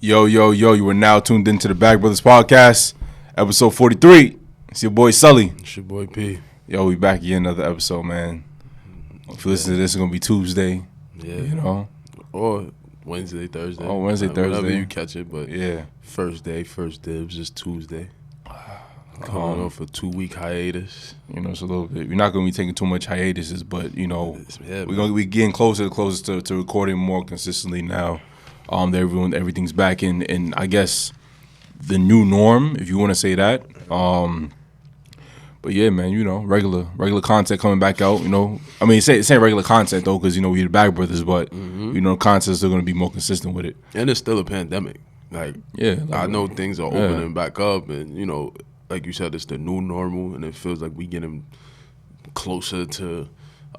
Yo, you are now tuned into the Bag Brothers Podcast, episode 43. It's your boy Sully. It's your boy P. Yo, we back again, another episode, man. If you listen to this, it's going to be Tuesday. Yeah. You know? Or Wednesday, Thursday. Oh, Wednesday, Thursday. Whenever you catch it, but yeah. First dibs is Tuesday. Coming off a 2-week hiatus. You know, it's a little bit. We're not going to be taking too much hiatuses, but, you know, Yeah, we're going to be getting closer to recording more consistently now. Everything's back in I guess the new norm, if you want to say that. But yeah, man, you know, regular content coming back out. You know, I mean, it's ain't regular content though, because you know we the Bag Brothers, but you know, content's still gonna be more consistent with it. And it's still a pandemic. Like I know things are opening back up, and you know, like you said, it's the new normal, and it feels like we getting closer to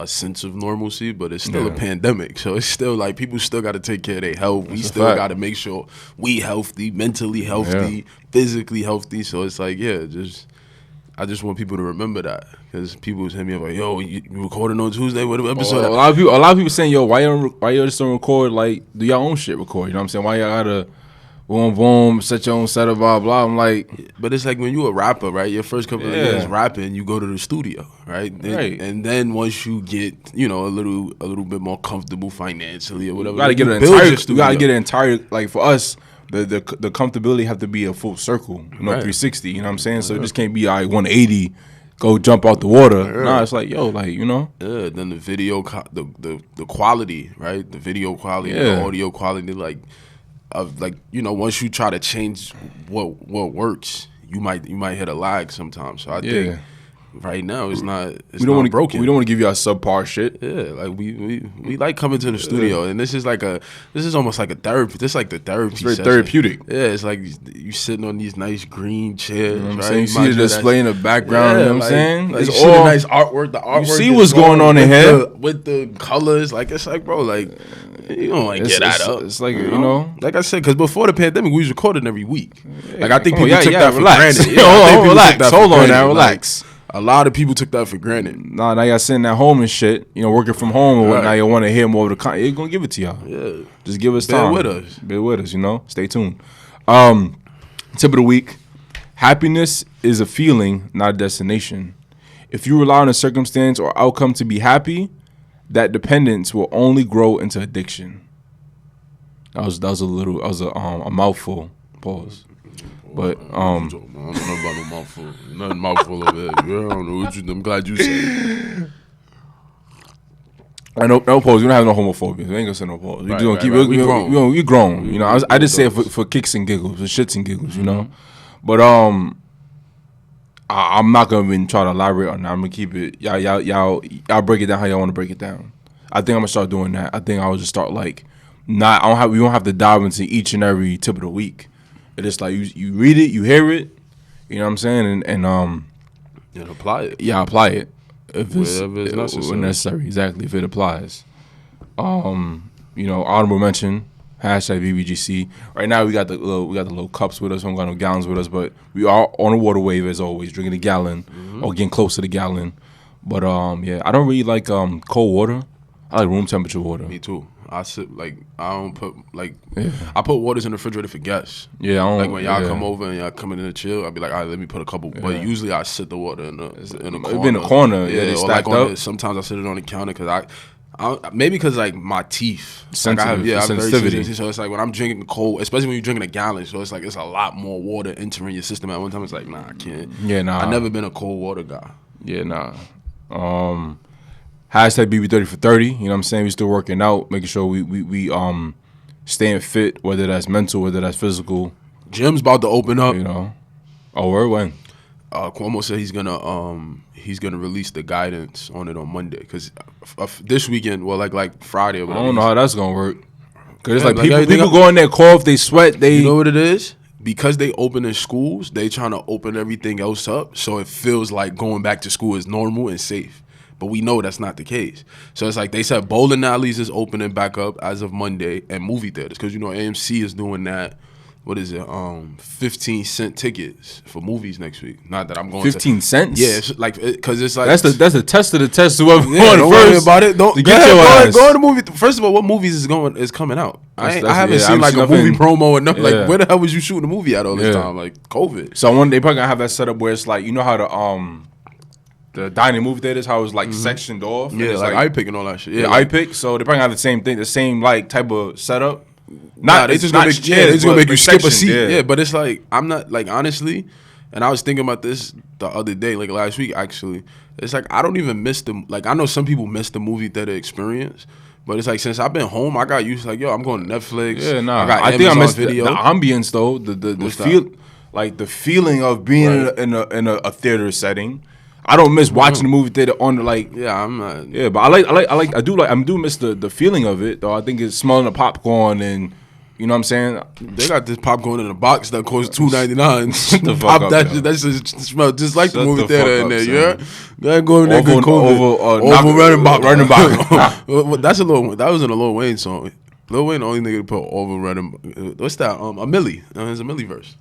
a sense of normalcy, but it's still a pandemic. So it's still like people still got to take care of their health. We still got to make sure we healthy, mentally healthy, physically healthy. So it's like, I just want people to remember that, because people was hitting me up like, yo, you recording on Tuesday? What episode? A lot of people saying, yo, why you just don't record, like, do your own shit record? You know what I'm saying? Why y'all gotta boom, set your own setup, blah, blah. I'm like... But it's like when you a rapper, right? Your first couple of years rapping, you go to the studio, right? And then once you get, you know, a little bit more comfortable financially or whatever, you gotta get an entire, like, for us, the comfortability have to be a full circle, you know, 360, you know what I'm saying? So it just can't be, all right, 180, go jump out the water. Nah, it's like, yo, like, you know? Yeah, then the video, the quality, right? The video quality, the audio quality, like... Of like, you know, once you try to change what works, you might hit a lag sometimes. So I think right now it's not broken. We don't want to give you our subpar shit. Yeah, like we like coming to the studio, and this is almost like a therapy. This is like the therapy. It's very session. therapeutic. Yeah, it's like you sitting on these nice green chairs. You know what I'm right? saying? You see the display in the background. You know what I'm saying? Like, it's all the nice artwork. The artwork. You see what's going on in here with the colors. Like, it's like, bro, like. You don't like get that up. It's like, you know, like I said, because before the pandemic, we was recording every week. Like, I think people took that for granted. Relax. Hold on now, relax. A lot of people took that for granted. Nah, now y'all sitting at home and shit, you know, working from home or whatnot. You want to hear more of the content. You're going to give it to y'all. Yeah. Just give us time. Bear with us, you know. Stay tuned. Tip of the week. Happiness is a feeling, not a destination. If you rely on a circumstance or outcome to be happy, that dependence will only grow into addiction. That was a mouthful. Pause. But I don't know about no mouthful. Nothing mouthful over there. I don't know what I'm glad you said. I know, no pause. We don't have no homophobia. We ain't gonna say no pause. We gonna keep it. We grown. You know, I just say it for kicks and giggles, for shits and giggles. You know, but I'm not gonna even try to elaborate on that. I'm gonna keep it. Y'all break it down how y'all want to break it down. I think I'm gonna start doing that. I think I will just start like, we don't have to dive into each and every tip of the week. It's like you read it, you hear it, you know what I'm saying, and apply it. Yeah, apply it if it's necessary. Exactly, if it applies. You know, honorable mention. #VBGC. Right now we got the little cups with us. We don't got no gallons with us, but we are on a water wave as always, drinking a gallon or getting close to the gallon. But I don't really like cold water. I like room temperature water. Me too. I don't put I put waters in the refrigerator for guests. Yeah, I don't, like when y'all come over and y'all coming in to chill, I'll be like, all right, let me put a couple. Yeah. But usually I sit the water in the corner. It be in the corner. Yeah, they stacked up. Sometimes I sit it on the counter because maybe because like my teeth, sensitive, I have very sensitive. So it's like when I'm drinking cold, especially when you're drinking a gallon, so it's like it's a lot more water entering your system at one time. It's like, nah, I can't. Yeah, nah. I've never been a cold water guy. Yeah, nah. #BB30 for 30. You know what I'm saying? We still working out, making sure we staying fit, whether that's mental, whether that's physical. Gym's about to open up. You know. Oh, where when? Cuomo said he's gonna release the guidance on it on Monday because this weekend, well, like Friday or whatever. I don't know how that's gonna work. Cause it's like people go in there cough, they sweat, they. You know what it is? Because they open in schools, they trying to open everything else up, so it feels like going back to school is normal and safe. But we know that's not the case. So it's like they said bowling alleys is opening back up as of Monday and movie theaters because, you know, AMC is doing that what is it? 15-cent tickets for movies next week. Not that I'm going 15 cents. Yeah, it's like because it's like that's the test of the test. Whoever don't worry about it. Don't get your ass. Go to the movie. First of all, what movies is coming out? I haven't seen like a movie promo or nothing. Like where the hell was you shooting a movie at all this time? Like COVID. So they probably gonna have that setup where it's like, you know how the dining movie theaters, how it was like sectioned off. Yeah, like iPick and all that shit. Yeah, like, iPick. So they probably have the same thing, the same like type of setup. They just gonna make you skip a seat. Yeah, but it's like I'm not like honestly, and I was thinking about this the other day, like last week actually. It's like I don't even miss the like I know some people miss the movie theater experience, but it's like since I've been home, I got used to like I'm going to Netflix. Yeah, nah. I think I missed the ambience though, the feel, like the feeling of being in a theater setting. I don't miss watching the movie theater on the like. Yeah, I'm not. Yeah, but I do miss the feeling of it though. I think it's smelling the popcorn and you know what I'm saying. They got this popcorn in a box that costs $2.99. Pop that shit. That shit smell just like the movie theater in there. Yeah, that go in there. Good running back. That's a little. That was in a Lil Wayne song. Lil Wayne the only nigga to put over running. What's that? A Millie. It's a Millie verse.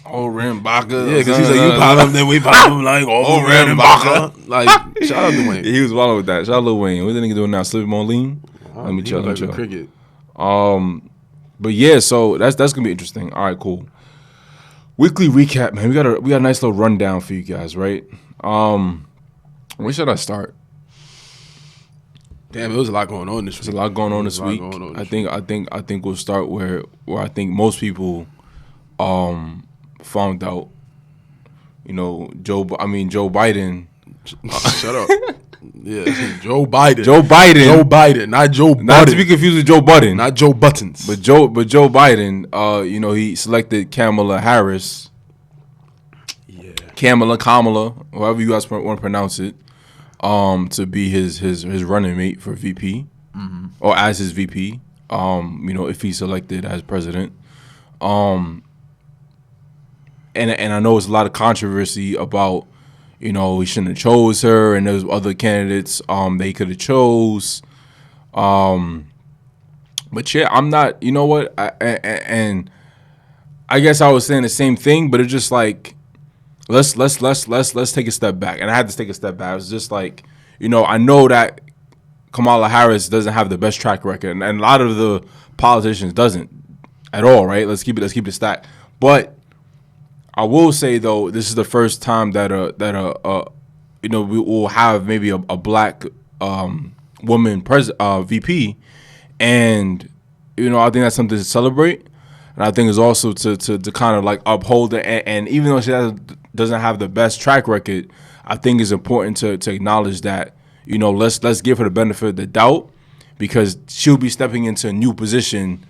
Oh, Rambaka. Yeah, because he's like, you pop him, then we pop him like, oh, Rambaka. Like, shout out to Wayne. Yeah, he was wild with that. Shout out to Lil Wayne. What the nigga doing now? Slipping on lean? Let me check. Like cricket. But yeah, so that's gonna be interesting. All right, cool. Weekly recap, man. We got a nice little rundown for you guys, right? Where should I start? Damn, it was a lot going on this week. There's a lot going on this week. I think we'll start where I think most people found out, you know, Joe Biden. Shut up. Yeah, Joe Biden. Joe Biden, not Joe Budden. Not to be confused with Joe Budden. Not Joe Buttons. But Joe Biden, you know, he selected Kamala Harris. Yeah. Kamala, however you guys want to pronounce it, to be his running mate for VP, or as his VP. You know, if he's selected as president. And I know it's a lot of controversy about, you know, he shouldn't have chose her, and there's other candidates they could have chose. But yeah, I'm not. You know what? And I guess I was saying the same thing, but it's just like let's take a step back. And I had to take a step back. It's just like, you know, I know that Kamala Harris doesn't have the best track record, and a lot of the politicians doesn't at all. Right? Let's keep it stacked. But I will say though, this is the first time that you know, we will have maybe a black woman VP, and you know, I think that's something to celebrate, and I think it's also to kind of like uphold it. And even though she doesn't have the best track record, I think it's important to acknowledge that, you know, let's give her the benefit of the doubt, because she'll be stepping into a new position,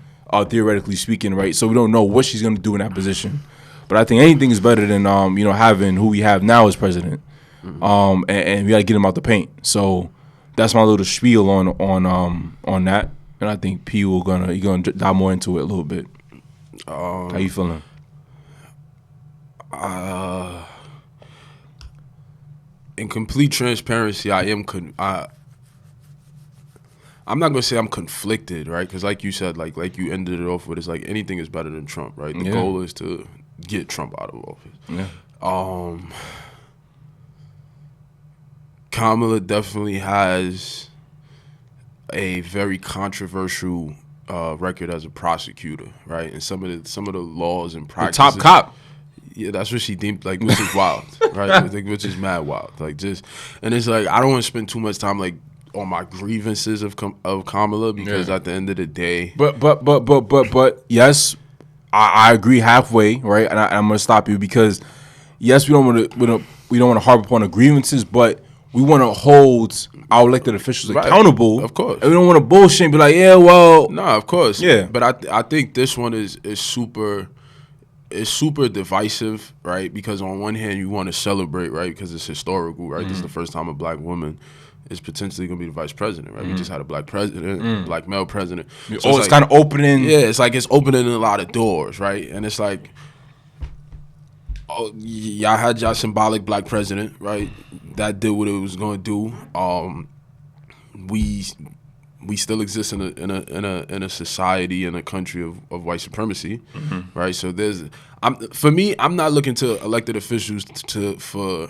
theoretically speaking, right? So we don't know what she's going to do in that position. But I think anything is better than you know, having who we have now as president, and we got to get him out the paint. So that's my little spiel on that, and I think P will gonna dive more into it a little bit. How you feeling? In complete transparency, I'm not gonna say I'm conflicted, right? Because like you said, like you ended it off with, it's like anything is better than Trump, right? The goal is to get Trump out of office. Yeah. Kamala definitely has a very controversial record as a prosecutor, right? And some of the laws and practices. The top cop. Yeah, that's what she deemed, like, which is wild, right? Like, which is mad wild. Like, just, and it's like, I don't want to spend too much time, like, on my grievances of Kamala, because at the end of the day. But yes, I agree halfway, right? And I'm gonna stop you, because yes, we don't want to harp upon the grievances, but we want to hold our elected officials accountable, of course. And we don't want to bullshit and be like, yeah, well, nah, of course, yeah. But I think this one is super. It's super divisive, right? Because on one hand, you want to celebrate, right? Because it's historical, right? This is the first time a black woman is potentially going to be the vice president, right? We just had a black president, black male president. So it's kind of opening. Yeah, it's like it's opening a lot of doors, right? And it's like, y'all had y'all symbolic black president, right? That did what it was going to do. we still exist in a society, in a country of white supremacy, right? So for me, I'm not looking to elected officials to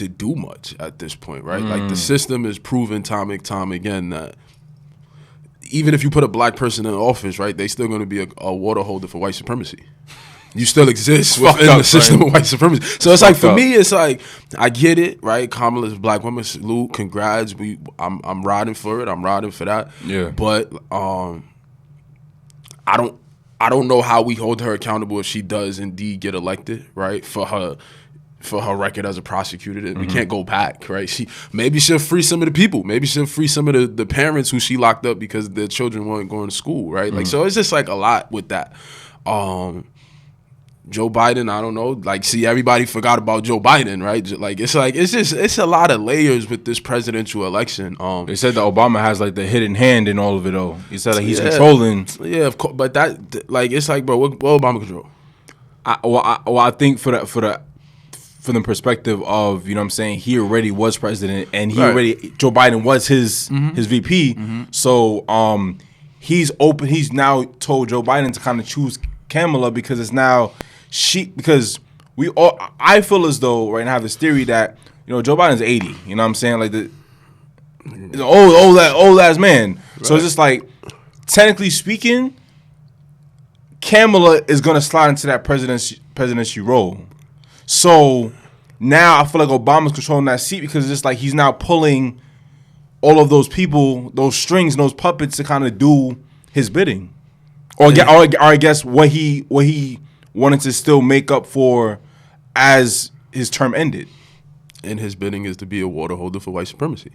do much at this point, right? Like the system is proven time and time again that even if you put a black person in office, right, they still going to be a water holder for white supremacy. You still exist within the system of white supremacy. So it's like, for me, it's like, I get it, right? Kamala's a black woman, salute, congrats. I'm riding for it. I'm riding for that. Yeah. But I don't know how we hold her accountable if she does indeed get elected, right? For her record as a prosecutor. We can't go back, right? Maybe she'll free some of the people. Maybe she'll free some of the parents who she locked up because their children weren't going to school, right? Like, so it's just like a lot with that. Joe Biden, I don't know. Like, see, everybody forgot about Joe Biden, right? It's a lot of layers with this presidential election. They said that Obama has like the hidden hand in all of it, though. He said he's controlling. Yeah, of course. But that, like, it's like, bro, what Obama control? I think for the perspective of, you know what I'm saying, he already was president, and Joe Biden was his VP. So he's open. He's now told Joe Biden to kind of choose Kamala because it's now because I feel as though right now I have this theory that, you know, Joe Biden's 80. You know what I'm saying? Like the old ass man. Right. So it's just like, technically speaking, Kamala is gonna slide into that presidency role. So now I feel like Obama's controlling that seat because it's just like he's now pulling all of those people, those strings, and those puppets to kind of do his bidding, or I guess what he wanted to still make up for as his term ended. And his bidding is to be a water holder for white supremacy.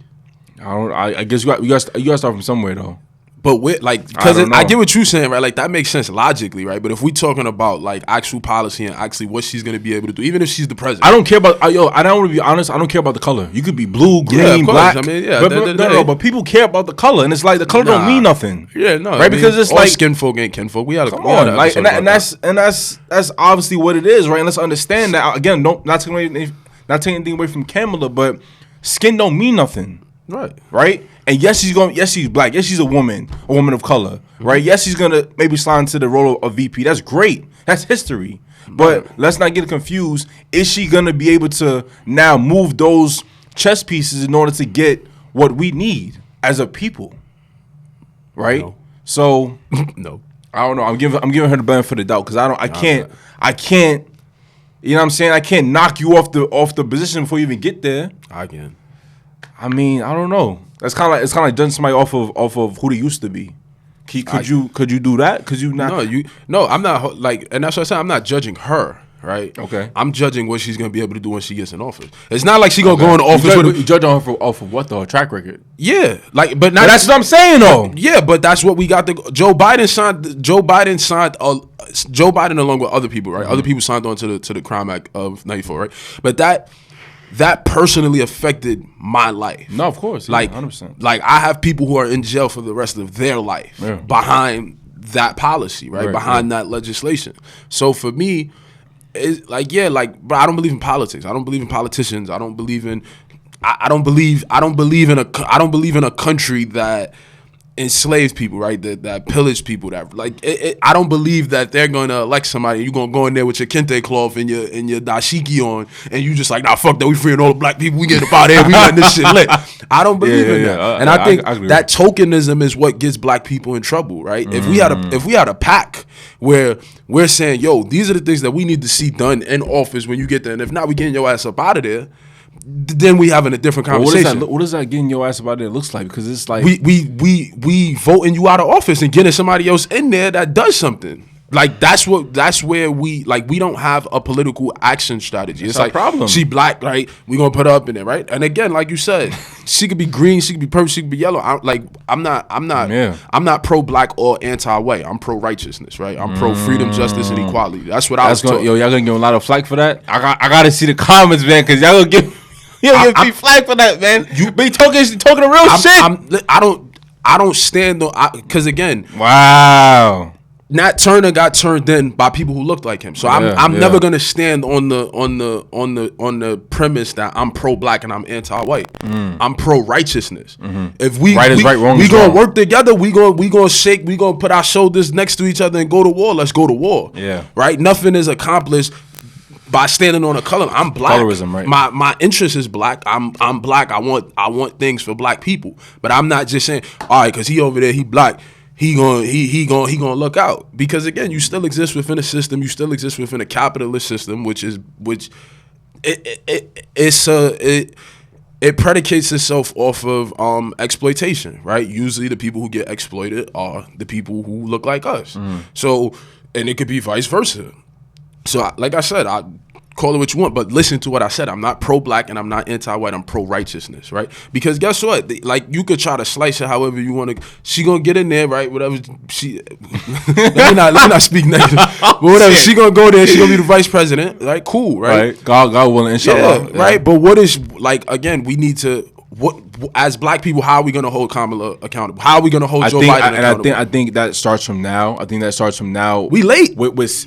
I guess you got to start from somewhere though. But because I get what you're saying, right? Like, that makes sense logically, right? But if we're talking about like actual policy and actually what she's going to be able to do, even if she's the president, I don't care about. I don't want to be honest. I don't care about the color. You could be blue, green, black. I mean, but people care about the color, and it's like the color don't mean nothing. Yeah, no, right? Because it's all like skin folk ain't kinfolk. We had come on, like, and that's obviously what it is, right? And let's understand that again. Not taking anything away from Kamala, but skin don't mean nothing. Right. And yes, she's black. Yes, she's a woman of color. Right. Yes, she's gonna maybe slide into the role of VP. That's great. That's history. But let's not get confused. Is she gonna be able to now move those chess pieces in order to get what we need as a people? Right. No. So no, I don't know. I'm giving her the benefit of the doubt because I can't. You know what I'm saying? I can't knock you off the position before you even get there. I can. I mean, I don't know. It's kind of like judging somebody off of who they used to be. Could you do that? Could you not? No, I'm not like, and that's what I said. I'm not judging her, right? Okay. I'm judging what she's gonna be able to do when she gets in office. It's not like she's gonna go in office. You judge on her off of what though? A track record. Yeah, like, but that's what I'm saying though. Yeah, but that's what we got. Joe Biden along with other people, right? Other people signed on to the Crime Act of '94, right? But that personally affected my life. No, of course. Yeah, like 100%. Like, I have people who are in jail for the rest of their life behind that policy, right? Behind that legislation. So for me, it's like, yeah, like, bro, I don't believe in politics. I don't believe in politicians. I don't believe in a country that enslaves people, right? That pillage people. That like, I don't believe that they're gonna elect somebody. You're gonna go in there with your kente cloth and your dashiki on, and you just like, nah, fuck that. We freeing all the black people. We getting up out of here. We letting this shit lit. I don't believe in that, and I think that tokenism is what gets black people in trouble, right? If we had a pack where we're saying, yo, these are the things that we need to see done in office when you get there, and if not, we getting your ass up out of there. Then we having a different conversation. What does that getting your ass about there looks like? Because it's like we voting you out of office and getting somebody else in there that does something. Like, that's where we don't have a political action strategy. It's like, problem. She black, right? We gonna put her up in there, right? And again, like you said, she could be green, she could be purple, she could be yellow. I'm not pro black or anti white. I'm pro righteousness, right? I'm pro freedom, justice, and equality. That's what I was taught. Yo, y'all gonna give a lot of flack for that? I gotta see the comments, man, because y'all gonna give me flack for that, man. You be talking the real shit. I don't stand on, because again, wow. Nat Turner got turned in by people who looked like him. So I'm never gonna stand on the premise that I'm pro-black and I'm anti-white. I'm pro-righteousness. If we gonna work together, we gonna shake, we gonna put our shoulders next to each other and go to war. Let's go to war. Yeah. Right? Nothing is accomplished by standing on a color. I'm black. Colorism, right? My interest is black. I'm black. I want things for black people. But I'm not just saying, all right, because he over there, he black. He gonna look out, because again, you still exist within a system. You still exist within a capitalist system, which it predicates itself off of exploitation, right? Usually, the people who get exploited are the people who look like us. So, and it could be vice versa. So, like I said, I call it what you want, but listen to what I said. I'm not pro-black and I'm not anti-white. I'm pro-righteousness, right? Because guess what? Like, you could try to slice it however you want to. She gonna get in there, right? Whatever she. let me not speak negative, but whatever. She gonna go there. She gonna be the vice president, right? Cool, right? God willing, inshallah. Yeah, right. But what is, like, again? We need to. What, as black people, how are we gonna hold Kamala accountable? How are we gonna hold Joe Biden accountable? I think that starts from now. We late with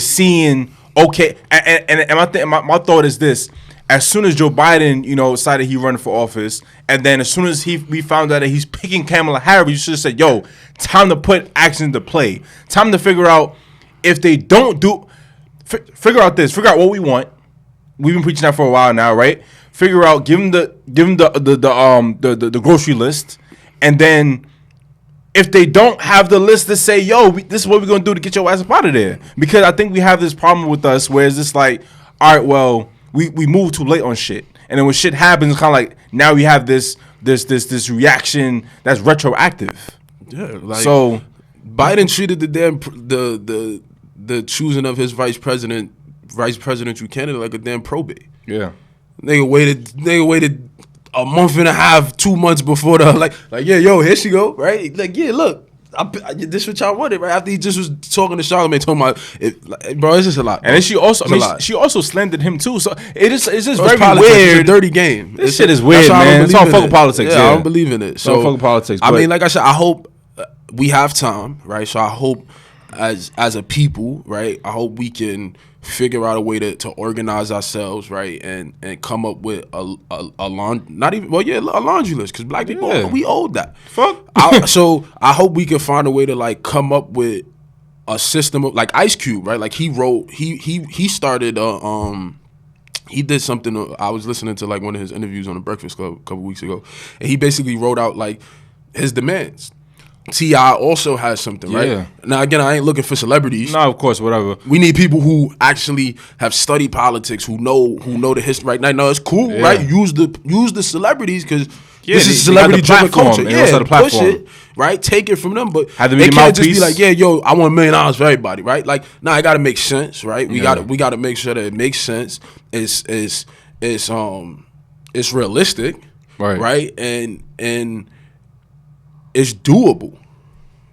seeing. Okay, and my thought is this: as soon as Joe Biden, decided he running for office, and then as soon as we found out that he's picking Kamala Harris, you should have said, "Yo, time to put action into play. Time to figure out if they don't do, figure out what we want. We've been preaching that for a while now, right? Figure out, give them the grocery list, and then." If they don't have the list to say, yo, this is what we're going to do to get your ass up out of there. Because I think we have this problem with us where it's just like, all right, well, we move too late on shit. And then when shit happens, it's kind of like, now we have this reaction that's retroactive. Yeah, like, so Biden treated the choosing of his vice presidential candidate like a damn probate. Yeah. Nigga waited a month and a half, 2 months before the like yeah, yo, here she go, right? Like, yeah, look, this what y'all wanted, right? After he just was talking to Charlamagne, talking about it, like, bro, it's just a lot. Bro. And then she also slandered him too. So it's just very politics. Weird. It's a dirty game. This shit is weird, man. It's all fucking politics. Yeah, I don't believe in it. So all fucking politics. I mean, like I said, I hope we have time, right? So I hope as a people, right? I hope we can figure out a way to organize ourselves, right, and come up with a laundry list, because black people, we owe that. Fuck. So I hope we can find a way to, like, come up with a system of, like, Ice Cube, right? Like, he started he did something. I was listening to, like, one of his interviews on the Breakfast Club a couple weeks ago, and he basically wrote out, like, his demands. T.I. also has something, right? Yeah. Now, again, I ain't looking for celebrities. No, of course, whatever. We need people who actually have studied politics, who know the history. Right now, it's cool, right? Use the celebrities, because this is celebrity-driven culture. Yeah, push it, right? Take it from them, but they can't just be like, yeah, yo, I want $1 million for everybody, right? Like, nah, it got to make sense, right? We got to make sure that it makes sense. It's realistic, right? And it's doable.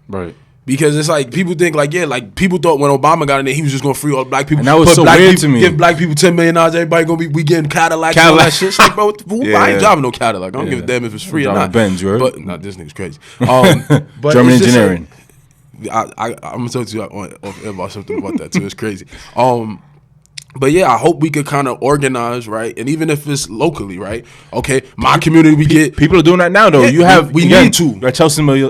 Right. Because it's like, people think, like, yeah, like, people thought when Obama got in there, he was just going to free all black people. And that was so weird to me. Give black people $10 million, everybody going to be getting Cadillacs and all that shit. It's like, bro, I ain't driving no Cadillac. I don't give a damn if it's free or not. Benz, right? But, nah, this nigga's crazy. But German engineering. Like, I'm going to talk to you about something about that, too. It's crazy. But yeah, I hope we could kind of organize, right? And even if it's locally, right? Okay, my community, we get people are doing that now, though. Yeah, we need to. Chelsea Miller,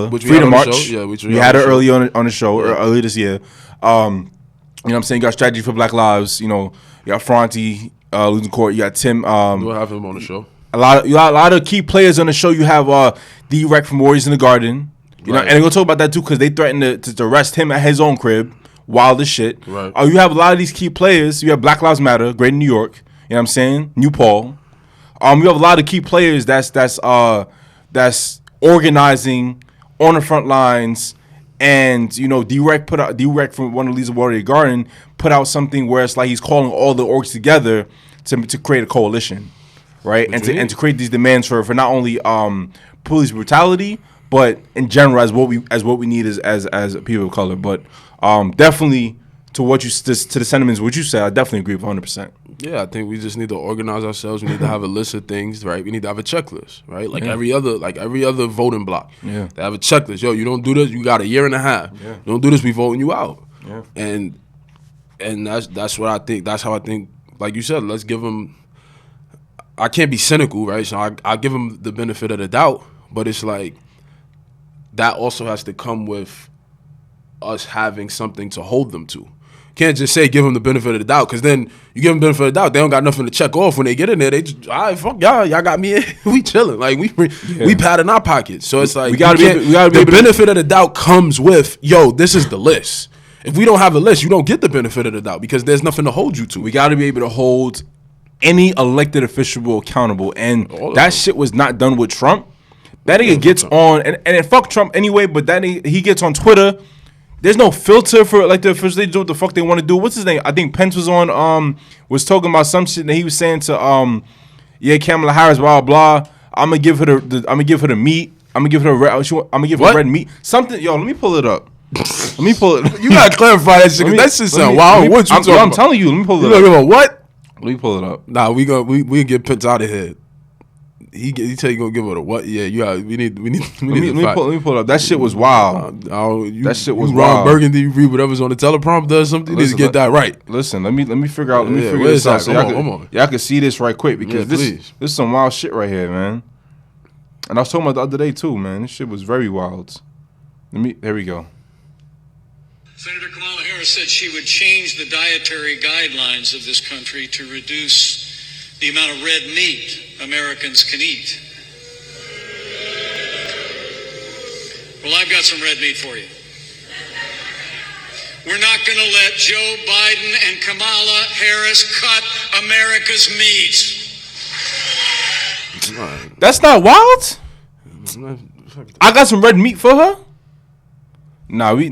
which Freedom March. We had her early on the show, earlier this year. You know what I'm saying? You got Strategy for Black Lives. You know, you got Fronty losing court. You got Tim. We'll have him on the show. A lot of key players on the show. You have D-Rec from Warriors in the Garden. You know, and they're gonna talk about that too, because they threatened to arrest him at his own crib. Wild as shit. Right. You have a lot of these key players. You have Black Lives Matter, Great New York. You know what I'm saying? New Paul. You have a lot of key players that's organizing on the front lines. And, you know, D-Rec from one of the leaders of Warrior Garden put out something where it's like he's calling all the orgs together to create a coalition, right? And to create these demands for not only police brutality, but in general as what we need as people of color. But definitely to what you to the sentiments what you said, I definitely agree with 100%. Yeah, I think we just need to organize ourselves. We need to have a list of things, right? We need to have a checklist, right? Like every other voting block. Yeah. They have a checklist. Yo, you don't do this, you got a year and a half. Yeah. You don't do this, we voting you out. Yeah. And that's what I think. That's how I think. Like you said, let's give them. I can't be cynical, right? So I give them the benefit of the doubt, but it's like that also has to come with us having something to hold them to. Can't just say give them the benefit of the doubt, because then you give them the benefit of the doubt, they don't got nothing to check off when they get in there. They just, all right, fuck y'all got me in. We chilling, like we pat in our pockets. So it's like we gotta be the benefit of the doubt comes with, yo, this is the list. If we don't have a list, you don't get the benefit of the doubt because there's nothing to hold you to. We got to be able to hold any elected official accountable, and that shit was not done with Trump. That nigga gets on, and fuck Trump anyway, but that he gets on Twitter. There's no filter for elected officials. They do what the fuck they want to do. What's his name? I think Pence was on, was talking about some shit that he was saying to, Kamala Harris, blah, blah, blah. I'm gonna give her the meat. I'm gonna give her red meat. Something, yo, let me pull it up. Let me pull it. You gotta clarify that shit, because that shit sound wild. What you talking about? I'm telling you, let me pull it up. You know what? Let me pull it up. Nah, we get Pence out of here. He tell you gonna give it a what? Yeah, you got. We need. Let me pull it up. That shit was wild. That shit was Ron Burgundy. You read whatever's on the teleprompter or something. You need to get that right. Listen, let me figure out. Let me figure this out. So y'all can see this right quick, because this is some wild shit right here, man. And I was talking about the other day too, man. This shit was very wild. There we go. Senator Kamala Harris said she would change the dietary guidelines of this country to reduce the amount of red meat Americans can eat. Well, I've got some red meat for you. We're not going to let Joe Biden and Kamala Harris cut America's meat. That's not wild? I got some red meat for her? I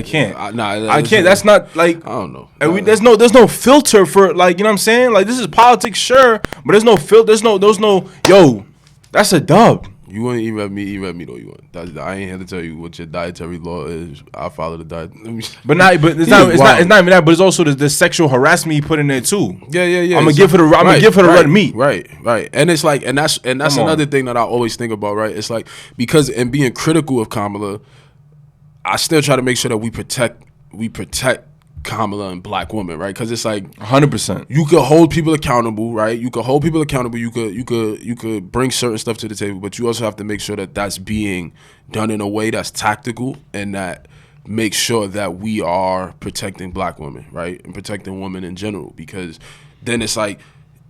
can't. I can't. That's not like, I don't know. And there's no filter for, like, you know what I'm saying? Like, this is politics, sure, but there's no filter. There's no. Yo, that's a dub. You want to eat red meat, though. You want. I ain't here to tell you what your dietary law is. I follow the diet. But it's not even that. But it's also the sexual harassment you put in there too. Yeah. I'm gonna give her the red meat. Right. And it's like, and that's another thing that I always think about. Right. It's like, because in being critical of Kamala, I still try to make sure that we protect Kamala and black women, right? Because it's like 100%. You could hold people accountable, right? You could hold people accountable. You could bring certain stuff to the table, but you also have to make sure that that's being done in a way that's tactical and that makes sure that we are protecting black women, right, and protecting women in general. Because then it's like,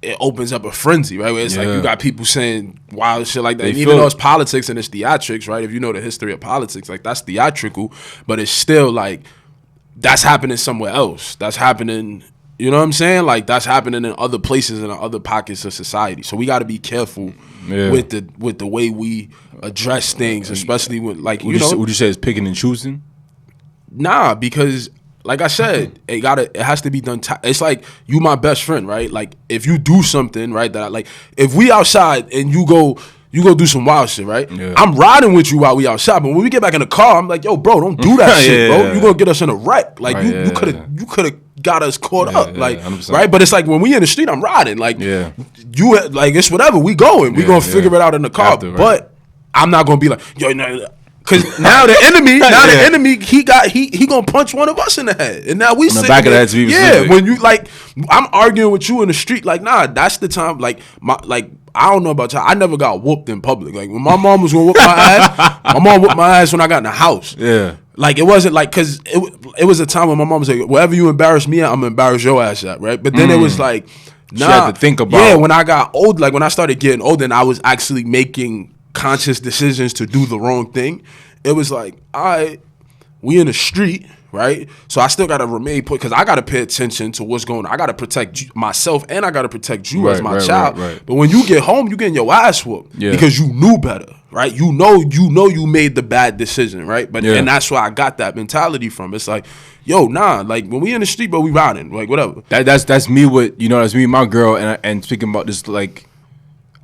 it opens up a frenzy, right? Where it's like you got people saying wild shit like that. And even though it's politics and it's theatrics, right? If you know the history of politics, like, that's theatrical, but it's still like, that's happening somewhere else. That's happening, you know what I'm saying? Like, that's happening in other places and in other pockets of society. So we got to be careful with the way we address things, especially with, like, would you say it's picking and choosing? Nah, because, like I said, it has to be done. It's like, you my best friend, right? Like, if you do something, right, that like, if we outside and you go do some wild shit, right? Yeah. I'm riding with you while we outside, but when we get back in the car, I'm like, yo, bro, don't do that shit, bro. You gonna get us in a wreck. Like, you could have got us caught up, like, 100%. Right? But it's like, when we in the street, I'm riding, like, you like, it's whatever, we going, we gonna figure it out in the car, but I'm not gonna be like, yo, no. Cause now the enemy, he gonna punch one of us in the head, and now we sit back of that. When you, like, I'm arguing with you in the street, like, nah, that's the time. Like, I don't know about y'all, I never got whooped in public. Like, when my mom was gonna whoop my ass, my mom whooped my ass when I got in the house. Yeah, like, it wasn't like, cause it was a time when my mom was like, whatever you embarrass me at, I'm gonna embarrass your ass at, right? But then it was like, nah, she had to think about. Yeah, when I got old, like, when I started getting older, and I was actually making conscious decisions to do the wrong thing, it was like, all right, we in the street, right? So I still gotta remain because I gotta pay attention to what's going on. I gotta protect myself and I gotta protect you as my child. Right. But when you get home, you getting your ass whooped because you knew better, right? You know you made the bad decision, right? But and that's where I got that mentality from. It's like, yo, nah, like, when we in the street, but we riding, like, whatever. That's me with, that's me and my girl, and speaking about this, like,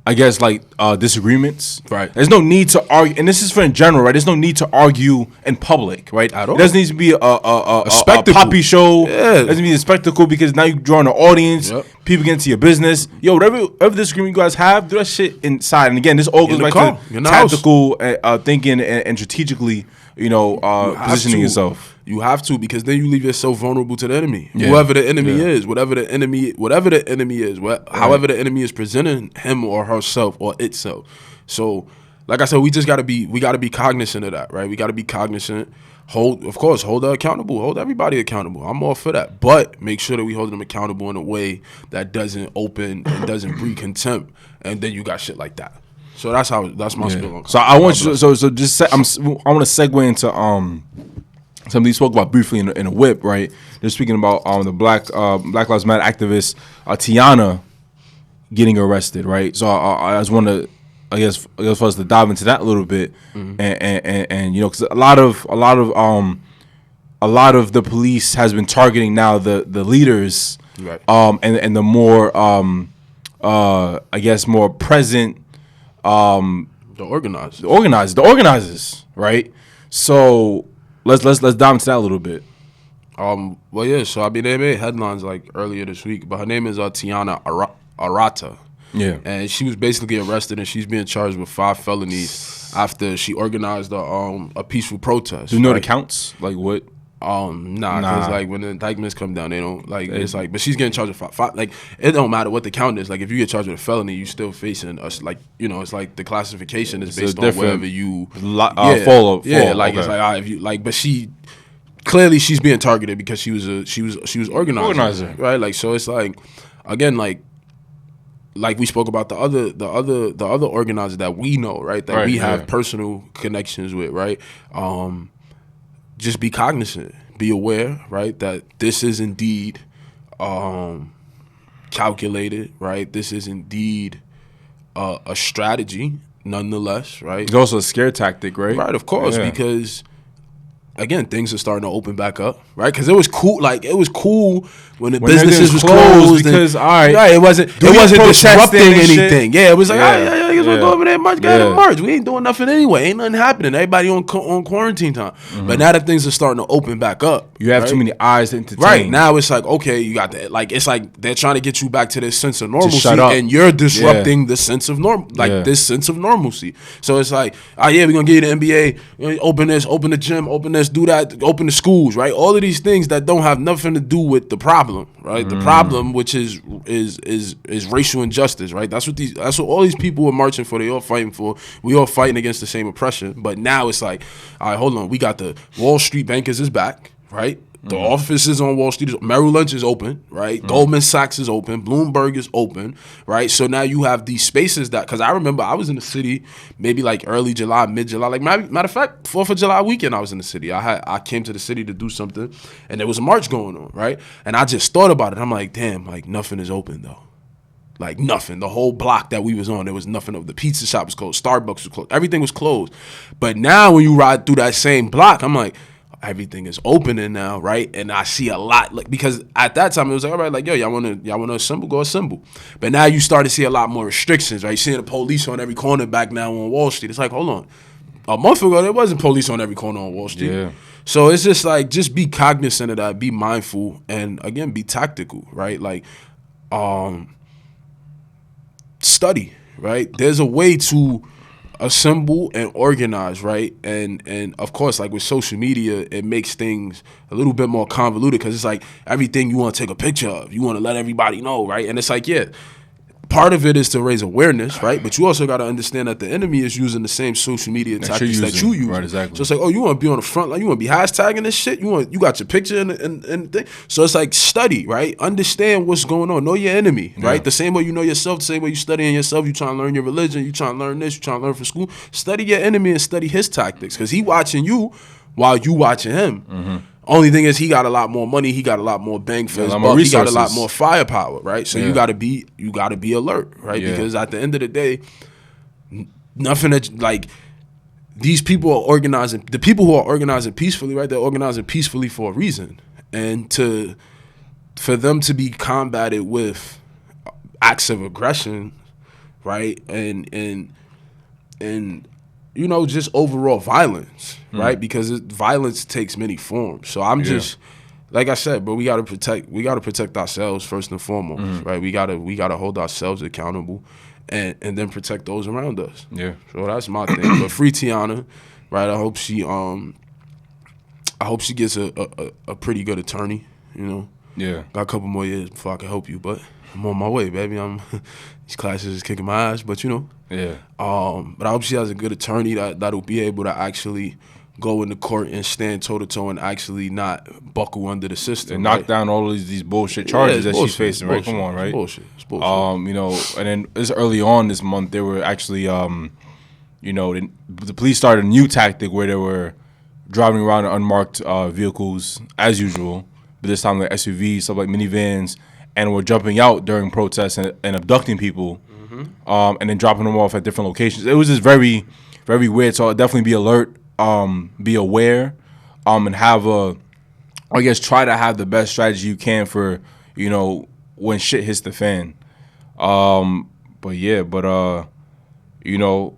I guess like disagreements. Right. There's no need to argue, and this is for in general, right? There's no need to argue in public, right? At all. It doesn't need to be a spectacle. a poppy show. Yeah. It doesn't need a spectacle because now you're drawing an audience. Yep. People get into your business. Yo, whatever disagreement you guys have, do that shit inside. And again, this all goes back to tactical thinking and strategically, positioning yourself. You have to, because then you leave yourself vulnerable to the enemy. Yeah. Whoever the enemy is, whatever the enemy is, however the enemy is presenting him or herself or itself. So, like I said, we gotta be cognizant of that, right? We gotta be cognizant. Hold her accountable. Hold everybody accountable. I'm all for that. But make sure that we hold them accountable in a way that doesn't open and doesn't breed contempt. And then you got shit like that. So that's my spill on. So I want you. So just I want to segue into something you spoke about briefly in a whip, right? They're speaking about the Black Lives Matter activist Tiana getting arrested, right? So I just want to, I guess for us to dive into that a little bit, and because a lot of the police has been targeting now the leaders, right? And the more I guess more present, the organizers, right? So let's dive into that a little bit. Well, yeah. So I mean, they made headlines like earlier this week, but her name is Tiana Arata. Yeah, and she was basically arrested, and she's being charged with 5 felonies after she organized a peaceful protest. Do you know the counts? Like what? Because like when the indictments come down, they don't like. It's like, but she's getting charged with 5. Like it don't matter what the count is. Like if you get charged with a felony, you still facing us. Like it's like the classification is based on wherever you fall. Like it's like if you like, but she clearly she's being targeted because she was organizer, right? Like so it's like again like we spoke about the other organizers that we know, right? That we have personal connections with, right? Just be cognizant, be aware, right? That this is indeed calculated, right? This is indeed a strategy, nonetheless, right? It's also a scare tactic, right? Right, of course, because again, things are starting to open back up, right? Because it was cool when the businesses was closed because it wasn't disrupting anything. Yeah, it was like, I guess we'll go over there and march. March. We ain't doing nothing anyway. Ain't nothing happening. Everybody on quarantine time. Mm-hmm. But now that things are starting to open back up, you have too many eyes to entertain. Right now, it's like okay, you got that. Like it's like they're trying to get you back to this sense of normalcy, and you're disrupting the sense of this sense of normalcy. So it's like, we're gonna give you the NBA, open this, open the gym, open this, do that, open the schools, right? All of these things that don't have nothing to do with the problem, right? The problem, which is racial injustice, right? That's what all these people are marching for. They all fighting for. We all fighting against the same oppression. But now it's like, all right, hold on. We got the Wall Street bankers is back, right? The offices on Wall Street, Merrill Lynch is open, right? Goldman Sachs is open, Bloomberg is open, right? So now you have these spaces because I remember I was in the city maybe like early July, mid-July. Like matter of fact, 4th of July weekend I was in the city. I came to the city to do something, and there was a march going on, right? And I just thought about it. I'm like, damn, like nothing is open though. Like nothing. The whole block that we was on, there was nothing. The pizza shop was closed, Starbucks was closed, everything was closed. But now when you ride through that same block, I'm like, everything is opening now, right? And I see a lot, like because at that time it was like, all right, like yo, y'all wanna assemble, go assemble. But now you start to see a lot more restrictions, right? You're seeing the police on every corner back now on Wall Street. It's like, hold on, a month ago there wasn't police on every corner on Wall Street. Yeah. So it's just like, just be cognizant of that, be mindful, and again, be tactical, right? Like, study, right? There's a way to assemble and organize, right? And of course, like with social media, it makes things a little bit more convoluted because it's like everything you want to take a picture of, you want to let everybody know, right? And it's like, part of it is to raise awareness, right? But you also got to understand that the enemy is using the same social media tactics that you use. Right, exactly. So it's like, you want to be on the front line, you want to be hashtagging this shit, you got your picture and thing. So it's like, study, right? Understand what's going on. Know your enemy, right? The same way you know yourself, the same way you studying yourself, you trying to learn your religion, you trying to learn this, you trying to learn from school. Study your enemy and study his tactics because he watching you while you watching him. Mm-hmm. Only thing is he got a lot more money, he got a lot more bang for his buck, he got a lot more firepower, right? So you gotta be alert, right? Yeah. Because at the end of the day, nothing that like these people are organizing, the people who are organizing peacefully, right? They're organizing peacefully for a reason. And for them to be combated with acts of aggression, right? And you know, just overall violence, right? Because violence takes many forms. So I'm just, like I said, but we gotta protect ourselves first and foremost, right? We gotta hold ourselves accountable, and then protect those around us. Yeah. So that's my thing. But free Tiana, right? I hope she gets a pretty good attorney. You know. Yeah. Got a couple more years before I can help you, but I'm on my way, baby. These classes is kicking my ass, but you know. Yeah. But I hope she has a good attorney that'll be able to actually go into court and stand toe to toe and actually not buckle under the system. And knock down all of these bullshit charges that she's facing, right? Come on, right? It's bullshit. You know, and then this early on this month, they were actually, you know, the police started a new tactic where they were driving around in unmarked vehicles as usual, but this time like SUVs, stuff like minivans, and were jumping out during protests and abducting people, and then dropping them off at different locations. It was just very, very weird. So I'll definitely be alert, be aware, and try to have the best strategy you can for, you know, when shit hits the fan. You know,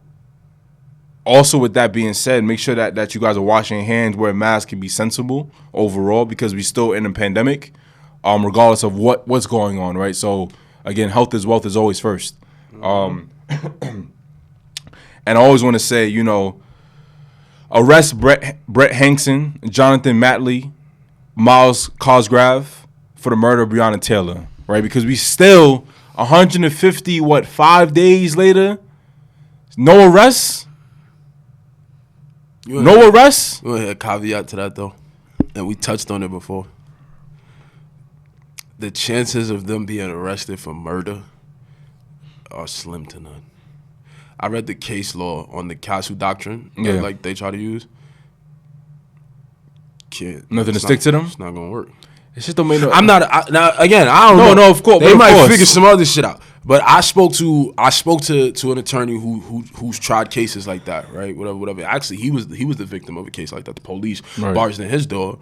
also with that being said, make sure that you guys are washing your hands, wear masks, can be sensible overall, because we still in a pandemic, regardless of what's going on, right? So again, health is wealth is always first. And I always want to say, you know, arrest Brett Hankson, Jonathan Matley, Miles Cosgrave for the murder of Breonna Taylor, right? Because we still 5 days later, no arrests. No arrests? You want to hear a caveat to that, though? And we touched on it before. The chances of them being arrested for murder are slim to none. I read the case law on the Castle Doctrine, like they try to use. Nothing to stick to them? It's not going to work. It's just don't make no. I'm not. I don't know. No, of course. They might figure some other shit out. But I spoke to an attorney who's tried cases like that, right? Whatever. Actually, he was the victim of a case like that. The police barged in his door.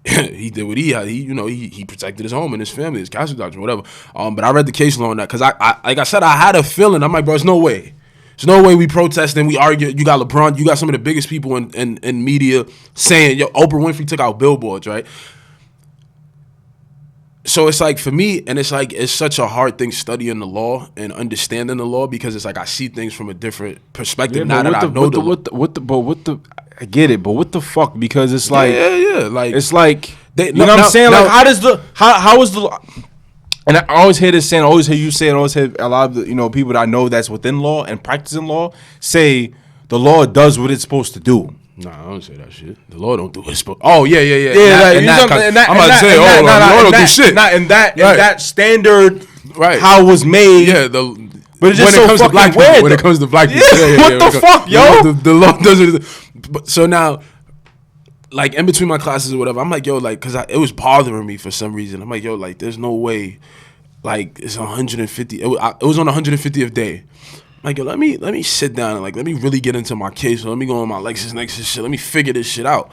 He did what he had. He protected his home and his family, his castle doctrine, whatever. But I read the case law on that because I like I said, I had a feeling. I'm like, bro, there's no way. There's no way we protest and we argue. You got LeBron. You got some of the biggest people in media saying, yo, Oprah Winfrey took out billboards, right? So it's like for me, and it's like it's such a hard thing studying the law and understanding the law because it's like I see things from a different perspective now that I know I get it, but what the fuck? Because it's like like it's like you know what I'm saying? Like how is the and I always hear this saying, I always hear you say, and I always hear a lot of the people that I know that's within law and practicing law say the law does what it's supposed to do. Nah, I don't say that shit. The law don't do what it's supposed. Oh yeah. I'm about to say, the law don't do shit. Not in that standard, right? How it was made. Yeah, but it's just so fucking weird. When it comes to black people, what the fuck, yo? The law doesn't. So now, like in between my classes or whatever, I'm like, yo, like, cause it was bothering me for some reason. I'm like, yo, like, there's no way, like, it's 150. It was on the 150th day. I'm like, yo, let me sit down and like let me really get into my case. So let me go on my LexisNexis shit. Let me figure this shit out.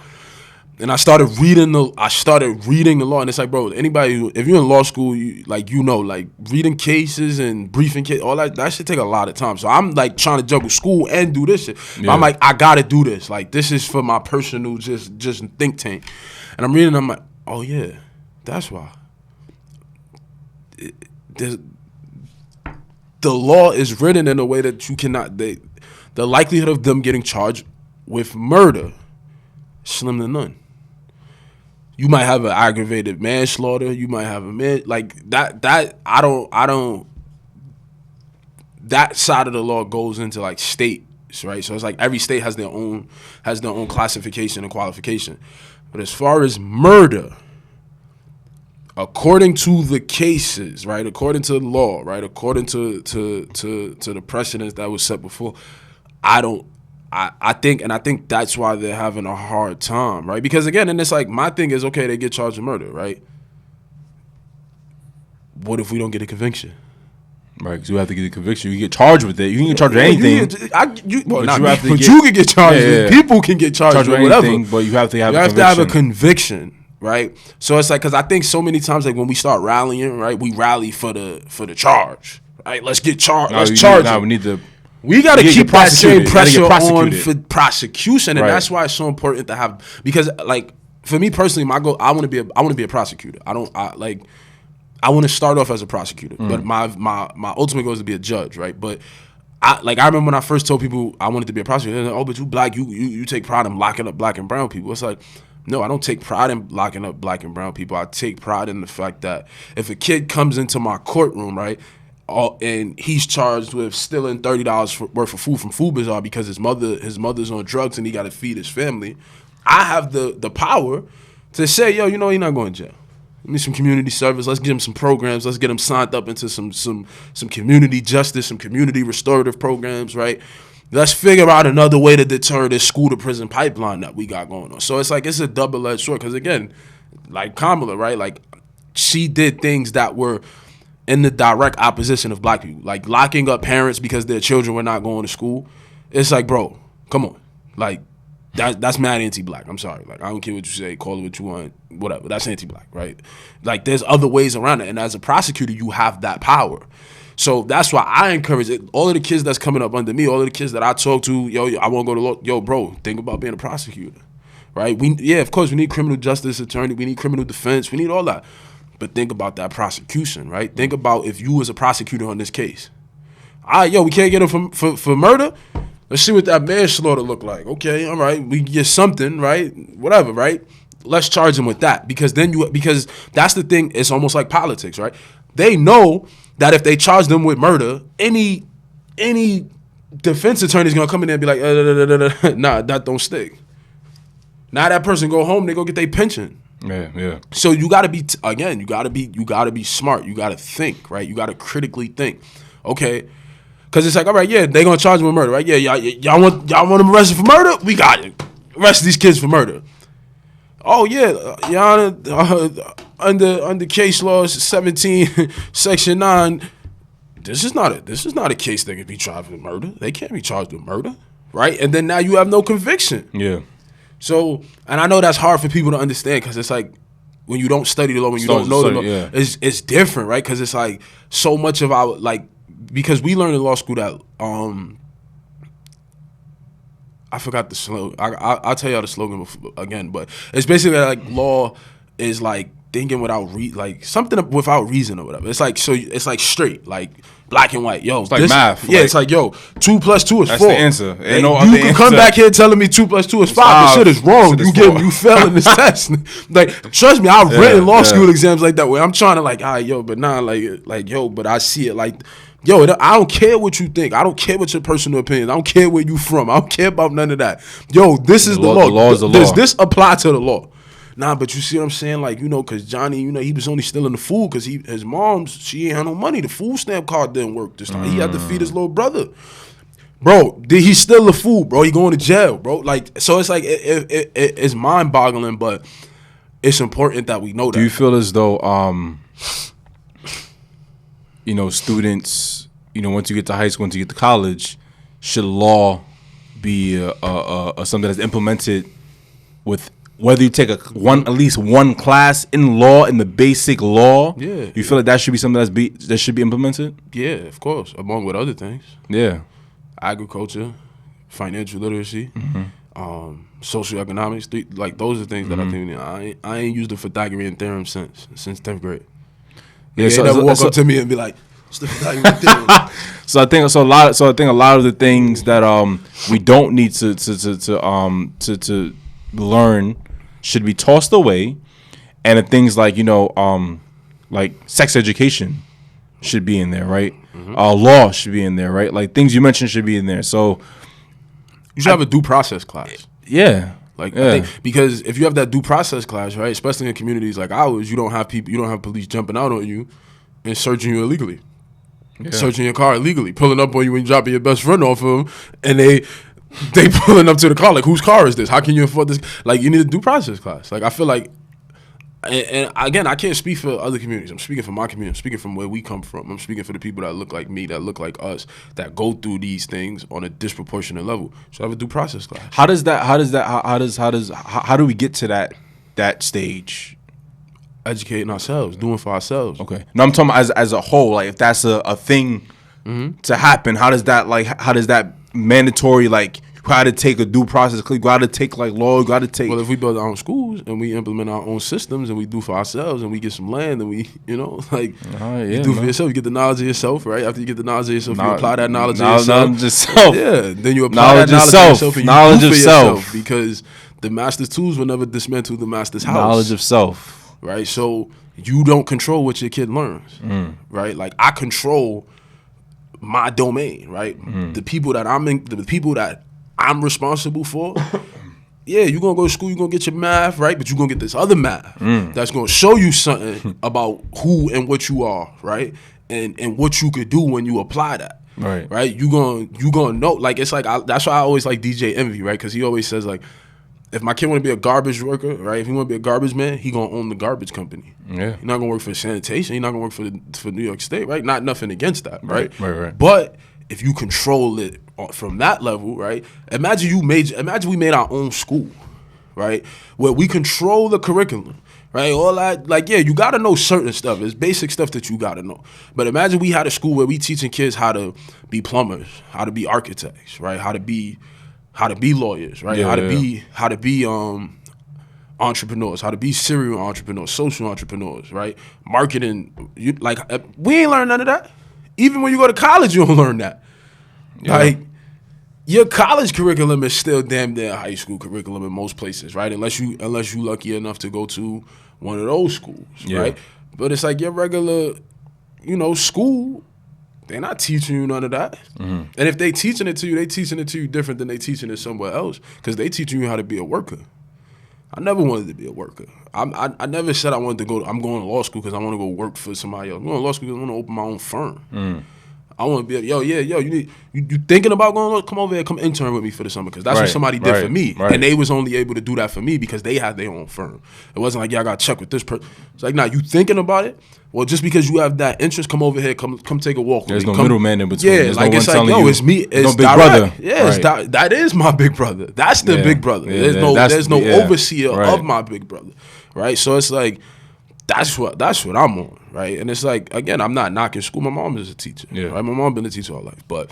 And I started reading the law, and it's like, bro, anybody if you're in law school, reading cases and briefing cases, all that should take a lot of time. So I'm like trying to juggle school and do this shit. Yeah. I'm like, I gotta do this. Like this is for my personal just think tank. And I'm reading, I'm like, oh yeah, that's why. The law is written in a way that you cannot. The likelihood of them getting charged with murder, slim to none. You might have an aggravated manslaughter. You might have a like that. I don't. That side of the law goes into like states, right? So it's like every state has their own classification and qualification. But as far as murder, according to the cases, right? According to the law, right? According to the precedents that was set before, I think that's why they're having a hard time, right? Because again, and it's like my thing is, okay, they get charged with murder, right? What if we don't get a conviction? Right, because you have to get a conviction. You get charged with it. You can get charged with anything. You can get charged with. People can get charged with whatever. Anything, but you have to have a conviction. Right, so it's like because I think so many times like when we start rallying, right, we rally for the charge, right, let's get charged. Let's charge him. We need to. We got to keep that same pressure on for prosecution, and that's why it's so important to have. Because, like, for me personally, my goal, I want to be a prosecutor. I want to start off as a prosecutor, but my ultimate goal is to be a judge, right? But I remember when I first told people I wanted to be a prosecutor. They're like, oh, but you black, you take pride in locking up black and brown people. It's like, no, I don't take pride in locking up black and brown people. I take pride in the fact that if a kid comes into my courtroom, right, and he's charged with stealing $30 worth of food from Food Bazaar because his mother's on drugs and he got to feed his family, I have the power to say, yo, you know, he's not going to jail. Give me some community service. Let's get him some programs. Let's get him signed up into some community justice, some community restorative programs, right? Let's figure out another way to deter this school to prison pipeline that we got going on. So it's like, it's a double-edged sword. Because again, like Kamala, right? Like, she did things that were in the direct opposition of black people. Like locking up parents because their children were not going to school. It's like, bro, come on. Like, that's mad anti-black. I'm sorry. Like, I don't care what you say, call it what you want, whatever. That's anti-black, right? Like, there's other ways around it. And as a prosecutor, you have that power. So that's why I encourage it. All of the kids that's coming up under me, all of the kids that I talk to, yo, I want to go to law. Yo, bro, think about being a prosecutor, right? Of course, we need criminal justice attorney. We need criminal defense. We need all that. But think about that prosecution, right? Think about if you was a prosecutor on this case. All right, yo, we can't get him for murder. Let's see what that manslaughter look like. Okay, all right, we get something, right? Whatever, right? Let's charge him with that because that's the thing. It's almost like politics, right? They know that if they charge them with murder, any defense attorney is gonna come in there and be like, nah, that don't stick. Now that person go home, they go get their pension. Yeah. So you gotta be you gotta be smart. You gotta think, right? You gotta critically think. Okay. Cause it's like, all right, yeah, they gonna charge him with murder, right? Yeah, y'all want them arrested for murder? We got it. Arrest these kids for murder. Oh yeah, Your Honor, under case law 17, section 9, this is not a case that can be charged with murder. They can't be charged with murder, right? And then now you have no conviction. Yeah. So, and I know that's hard for people to understand because it's like when you don't study the law, when you don't know the law, it's different, right? Because it's like so much of our because we learned in law school that I forgot the slogan. I'll tell y'all the slogan again, but it's basically like law is like thinking without something without reason or whatever. It's like it's like straight, like black and white. Yo, it's like math. Yeah, it's like 2 + 2 is 4. That's the answer. Ain't no you other can answer. come back here telling me 2 + 2 is 5. This shit is wrong. You failing this test. Like, trust me, I've written law school exams like that where I'm trying to but I see it like. Yo, I don't care what you think. I don't care what your personal opinion. I don't care where you from. I don't care about none of that. Yo, this is the law. The law is the law. Does this apply to the law? Nah, but you see what I'm saying? Like, because Johnny, he was only stealing the food because his mom, she ain't had no money. The food stamp card didn't work this time. He had to feed his little brother. Bro, did he steal the food, bro? He going to jail, bro. Like, so it's like, it's mind-boggling, but it's important that we know that. Do you feel as though, students, once you get to high school, once you get to college, should law be something that's implemented with whether you take at least one class in law, in the basic law? Yeah. You feel like that should be something that should be implemented? Yeah, of course, along with other things. Yeah. Agriculture, financial literacy, social economics, those are things that I think I ain't used the Pythagorean theorem since 10th grade. Yeah, they never walk up to me and be like, "What's the Pythagorean theorem?" So I think a lot of the things that we don't need to learn should be tossed away, and the things like sex education should be in there, right? Mm-hmm. Law should be in there, right? Like things you mentioned should be in there. So you should have a due process class. Yeah. I think because if you have that due process class, right, especially in communities like ours, you don't have police jumping out on you and searching you illegally, searching your car illegally, pulling up on you when you're dropping your best friend off of them, and they pulling up to the car like, whose car is this? How can you afford this? Like, you need a due process class. Like, I feel like, and again, I can't speak for other communities. I'm speaking for my community. I'm speaking from where we come from. I'm speaking for the people that look like me, that look like us, that go through these things on a disproportionate level. So I have a due process class. How do we get to that stage? Educating ourselves, doing for ourselves. Okay. No, I'm talking about as a whole. Like, if that's a thing to happen? How does that mandatory, like, you got to take a due process, you got to take, like, law, you got to take... Well, if we build our own schools and we implement our own systems and we do for ourselves and we get some land and we, you know, like, you do for yourself, you get the knowledge of yourself, right? After you get the knowledge of yourself, you apply that knowledge of yourself. Yeah, then you apply that knowledge of yourself and you do for yourself. Because the master's tools will never dismantle the master's house. Knowledge of self. Right? So you don't control what your kid learns, right? Like, I control my domain, right? The people that I'm responsible for. Yeah, you're going to go to school, you're going to get your math, right? But you're going to get this other math that's going to show you something about who and what you are, right? And what you could do when you apply that. Right? You're going to know. Like, it's like, that's why I always like DJ Envy, right? Because he always says, like, if my kid want to be a garbage worker, right? If he want to be a garbage man, he going to own the garbage company. Yeah. He's not going to work for sanitation. He's not going to work for New York State, right? Not nothing against that, right? Right. But if you control it from that level, right? Imagine we made our own school, right? Where we control the curriculum, right? All that, like, yeah, you got to know certain stuff. It's basic stuff that you got to know. But imagine we had a school where we teaching kids how to be plumbers, how to be architects, right? How to be lawyers, right? How to be entrepreneurs, how to be serial entrepreneurs, social entrepreneurs, right? Marketing, we ain't learned none of that. Even when you go to college, you don't learn that. Yeah. Like, your college curriculum is still damn near high school curriculum in most places, right? Unless you lucky enough to go to one of those schools, right? But it's like your regular, school, they're not teaching you none of that. And if they teaching it to you, they teaching it to you different than they teaching it somewhere else, because they teaching you how to be a worker. I never wanted to be a worker. I never said I wanted to go. I'm going to law school because I want to go work for somebody else. I'm going to law school because I want to open my own firm. I want to be you thinking about going? Come over here, come intern with me for the summer, because that's what somebody did for me, and they was only able to do that for me because they had their own firm. It wasn't like, I got to check with this person. It's like, nah, you thinking about it? Well, just because you have that interest, come over here, come take a walk. There's no middleman in between. Yeah, There's like, no it's one like, you, it's me. It's no big brother. Yeah, that is my big brother. That's the big brother. There's no overseer of my big brother, right? So it's like, that's what I'm on, right? And it's like, again, I'm not knocking school. My mom is a teacher, right? My mom been a teacher all life, but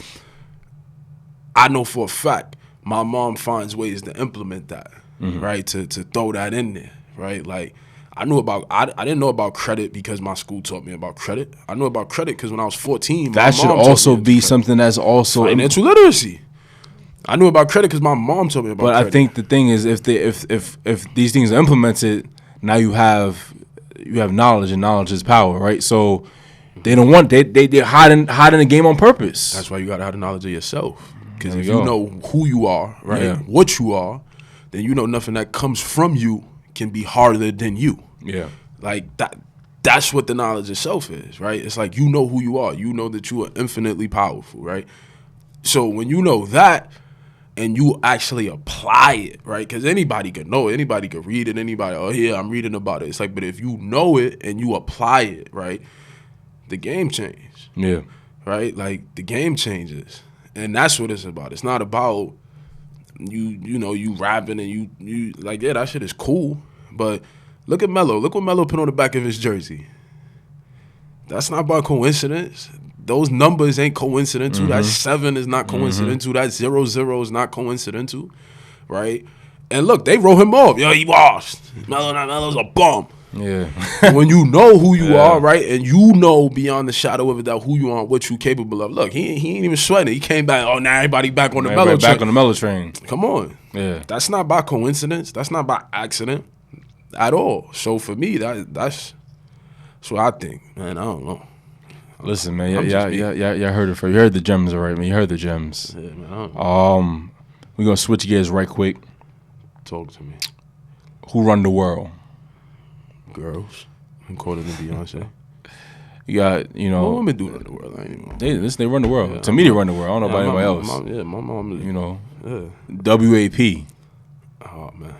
I know for a fact my mom finds ways to implement that, right? To throw that in there, right? Like, I didn't know about credit because my school taught me about credit. I knew about credit because when I was 14, that should also be something that's also financial literacy. I knew about credit because my mom told me about credit. But I think the thing is, if these things are implemented, now you have knowledge, and knowledge is power, right? So they don't want they're hiding the game on purpose. That's why you gotta have the knowledge of yourself. Because if you know who you are, right, what you are, then you know nothing that comes from you can be harder than you. Yeah. Like that. That's what the knowledge of self is, right? It's like, you know who you are. You know that you are infinitely powerful, right? So when you know that and you actually apply it, right? Because anybody could know it. Anybody could read it. Anybody, I'm reading about it. It's like, but if you know it and you apply it, right, the game changes. Yeah. Right? Like, the game changes. And that's what it's about. It's not about you rapping and you like, that shit is cool. But look at Melo. Look what Melo put on the back of his jersey. That's not by coincidence. Those numbers ain't coincidental. That 7 is not coincidental. That 00 is not coincidental, right? And look, they wrote him off. He washed. Melo's a bum. Yeah. When you know who you are, right, and you know beyond the shadow of a doubt who you are and what you're capable of. Look, he ain't even sweating. He came back. Oh, now everybody back on the Melo train. Back on the Melo train. Come on. Yeah. That's not by coincidence. That's not by accident at all. So for me, that's what I think, man. I don't know. Listen, man, y'all heard it first. You heard the gems, all right, man. You heard the gems. Yeah, man. We're gonna switch gears right quick. Talk to me. Who run the world? Girls, according to Beyonce. You got, What women do run the world? I ain't even. They run the world. Yeah, to me, they run the world. I don't know about anybody else. My mom is. WAP. Oh man.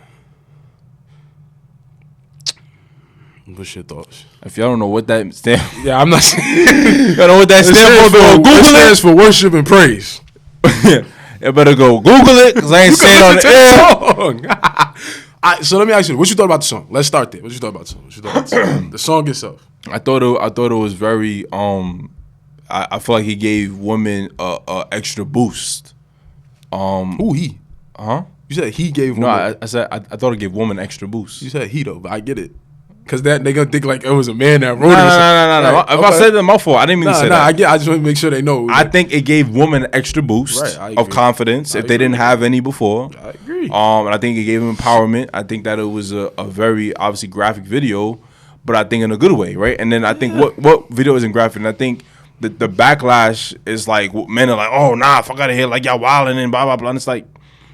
What's your thoughts? If y'all don't know what that stands for, I'm not saying. Y'all know what that stands for, but Google it. It stands for worship and praise. You better go Google it, because I ain't saying it on the air. So let me ask you, what you thought about the song? Let's start there. What you thought about the song? The song itself. I thought it was very. I feel like he gave women a extra boost. Who he? Huh? You said he gave women. No, I said I thought it gave women extra boost. You said he though, but I get it. Cause that they gonna think like it was a man that wrote No. it. Right. If I said that, my fault. I didn't mean to say that. I just want to make sure they know. I think it gave women an extra boost of confidence if they didn't have any before. I agree. And I think it gave them empowerment. I think that it was a very obviously graphic video, but I think in a good way, right? And then I think what video isn't graphic? And I think the backlash is like men are like, oh nah, fuck out of here, like y'all wilding and blah blah blah. And it's like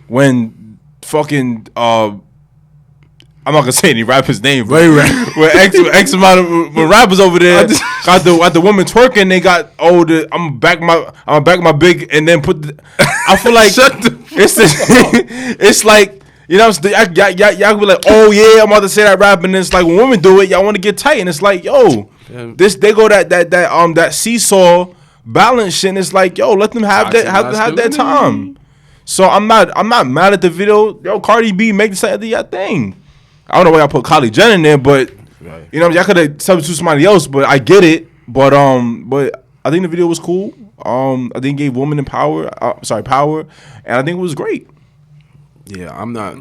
when fucking I'm not gonna say any rapper's name, but when X amount of when rappers over there got the woman twerking, they got I'm back my big and then put. I feel like it's like you know y'all be like, oh yeah, I'm about to say that rap, and it's like when women do it, y'all want to get tight, and it's like yo, they go that seesaw balance shit, and it's like yo, let them have that time. So I'm not mad at the video. Yo, Cardi B, make the thing. I don't know why I put Kylie Jenner in there, but you know, y'all could have substituted somebody else. But I get it. But I think the video was cool. I think it gave women power, and I think it was great. Yeah, I'm not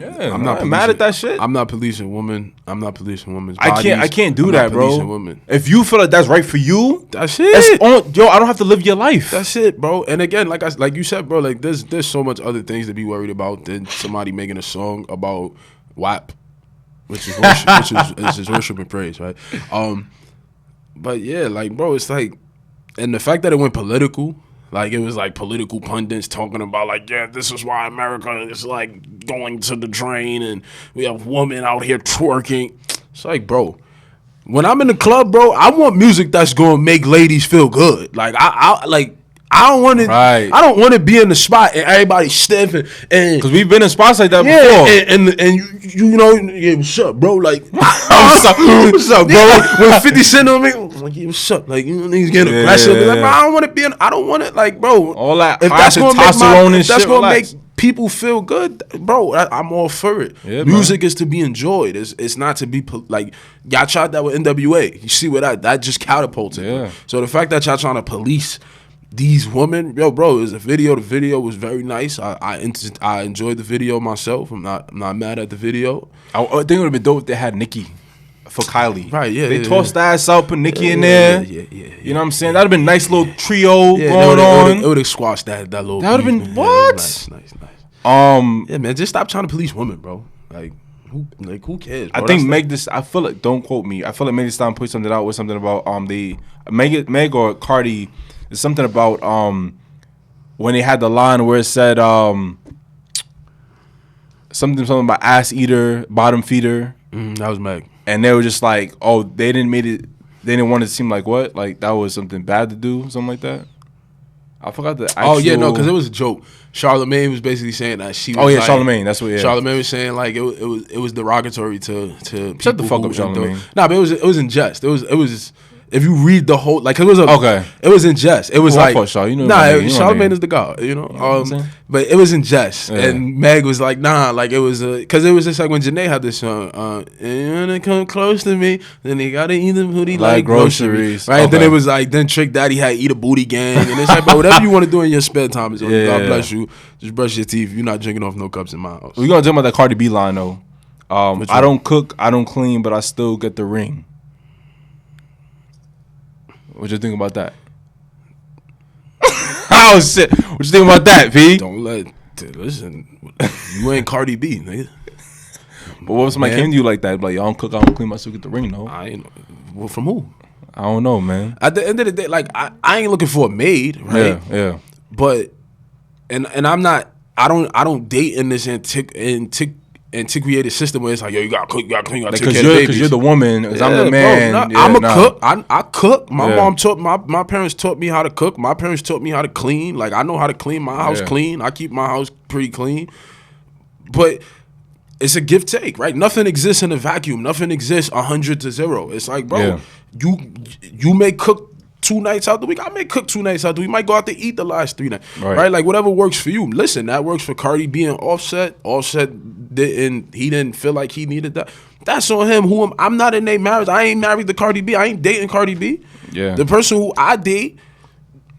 mad at that shit. I'm not policing women. I'm not policing women's bodies. I can't do that, bro. Women. If you feel like that's right for you, that's it. I don't have to live your life. That's it, bro. And again, like you said, bro, like there's so much other things to be worried about than somebody making a song about WAP. Which is worship and praise, right? But yeah, like bro, it's like, and the fact that it went political, like it was like political pundits talking about like, yeah, this is why America is like going to the drain, and we have women out here twerking. It's like, bro, when I'm in the club, bro, I want music that's gonna make ladies feel good. Like I don't want to. Right. I don't want to be in the spot and everybody stiff and because we've been in spots like that before. And you know, yeah, what's up, bro? Like, what's up, bro? When 50 Cent on me, I'm like, yeah, what's up? Like, you know, niggas getting aggressive. Like, bro, I don't want to be in. I don't want it. Like, bro, all that. If that's gonna make people feel good, bro, I'm all for it. Yeah, music is to be enjoyed. It's not to be like y'all tried that with NWA. You see what that just catapulted. Yeah. So the fact that y'all trying to police these women, yo, bro, is a video. The video was very nice. I enjoyed the video myself. I'm not mad at the video. I think it would have been dope if they had Nicki for Kylie. Right, yeah. They tossed the ass out, put Nicki in there. Yeah. You know what I'm saying? That'd have been a nice little trio going on. It would have squashed that little. That would have been what? Nice. Yeah, man, just stop trying to police women, bro. Like who cares? Bro? I think Meg this. I feel like, don't quote me. I feel like Meg this time put something out with something about Meg or Cardi. There's something about when they had the line where it said something about ass eater, bottom feeder. That was Meg. And they were just like, oh, they didn't want it to seem like what? Like that was something bad to do, something like that. I forgot the actual. Oh yeah, no, because it was a joke. Charlamagne was basically saying that she was. Oh yeah, like, Charlamagne. That's what. Yeah. Charlamagne was saying like it was derogatory to people. Shut the fuck up, Charlamagne. Nah, but it was in jest. It was. If you read the whole, like, it was in jest. It was Charlamagne is the god, you know. But it was in jest, and Meg was like, nah, like it was because it was just like when Janae had this song, you wanna come close to me, then they gotta eat the booty like groceries, right? Okay. Then it was like, then Trick Daddy had Eat a Booty Gang, and it's like, but whatever you want to do in your spare time is, God bless you. Just brush your teeth. You're not drinking off no cups in my house. We're gonna talk about that Cardi B line though. I don't cook, I don't clean, but I still get the ring. What you think about that? Oh shit! What you think about that, P? Listen. You ain't Cardi B, nigga. But what if somebody came to you like that? Like, y'all don't cook, I don't clean, I still get the ring, though. Well, from who? I don't know, man. At the end of the day, like I ain't looking for a maid, right? Yeah. But and I'm not. I don't date in this antiquated system where it's like, yo, you gotta cook, you gotta clean, you gotta take care of babies. Because you're the woman, because I'm the man. Bro, I'm a cook. I cook. My mom taught my parents taught me how to cook. My parents taught me how to clean. Like, I know how to clean my house clean. I keep my house pretty clean. But it's a give take, right? Nothing exists in a vacuum. Nothing exists 100 to 0. It's like, bro, you may cook 2 nights out the week. I may cook 2 nights out the week. We might go out to eat the last 3 nights. Right? Like, whatever works for you. Listen, that works for Cardi B and Offset. Offset didn't feel like he needed that. That's on him. I'm not in their marriage. I ain't married to Cardi B. I ain't dating Cardi B. Yeah. The person who I date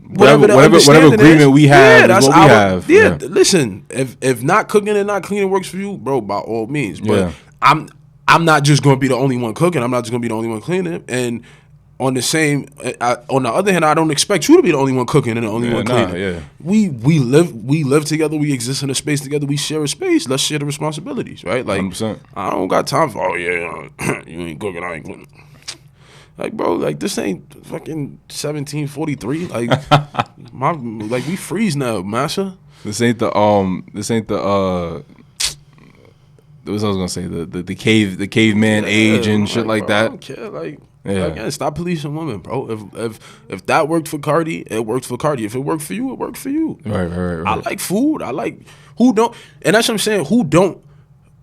whatever agreement we have is what we have. Yeah, listen, if not cooking and not cleaning works for you, bro, by all means. But I'm not just going to be the only one cooking. I'm not just going to be the only one cleaning. And on the other hand, I don't expect you to be the only one cooking and the only one cleaning. We live together. We exist in a space together. We share a space. Let's share the responsibilities, right? Like 100%. I don't got time for you ain't cooking, I ain't cooking. Like, bro, like this ain't fucking 1743. Like like we freeze now, Masha. This ain't the what was I was gonna say, the caveman age and shit like that. I don't care, again, stop policing women, bro. If that worked for Cardi, it worked for Cardi. If it worked for you, it worked for you. Right. I like food. I like who don't, and that's what I'm saying. Who don't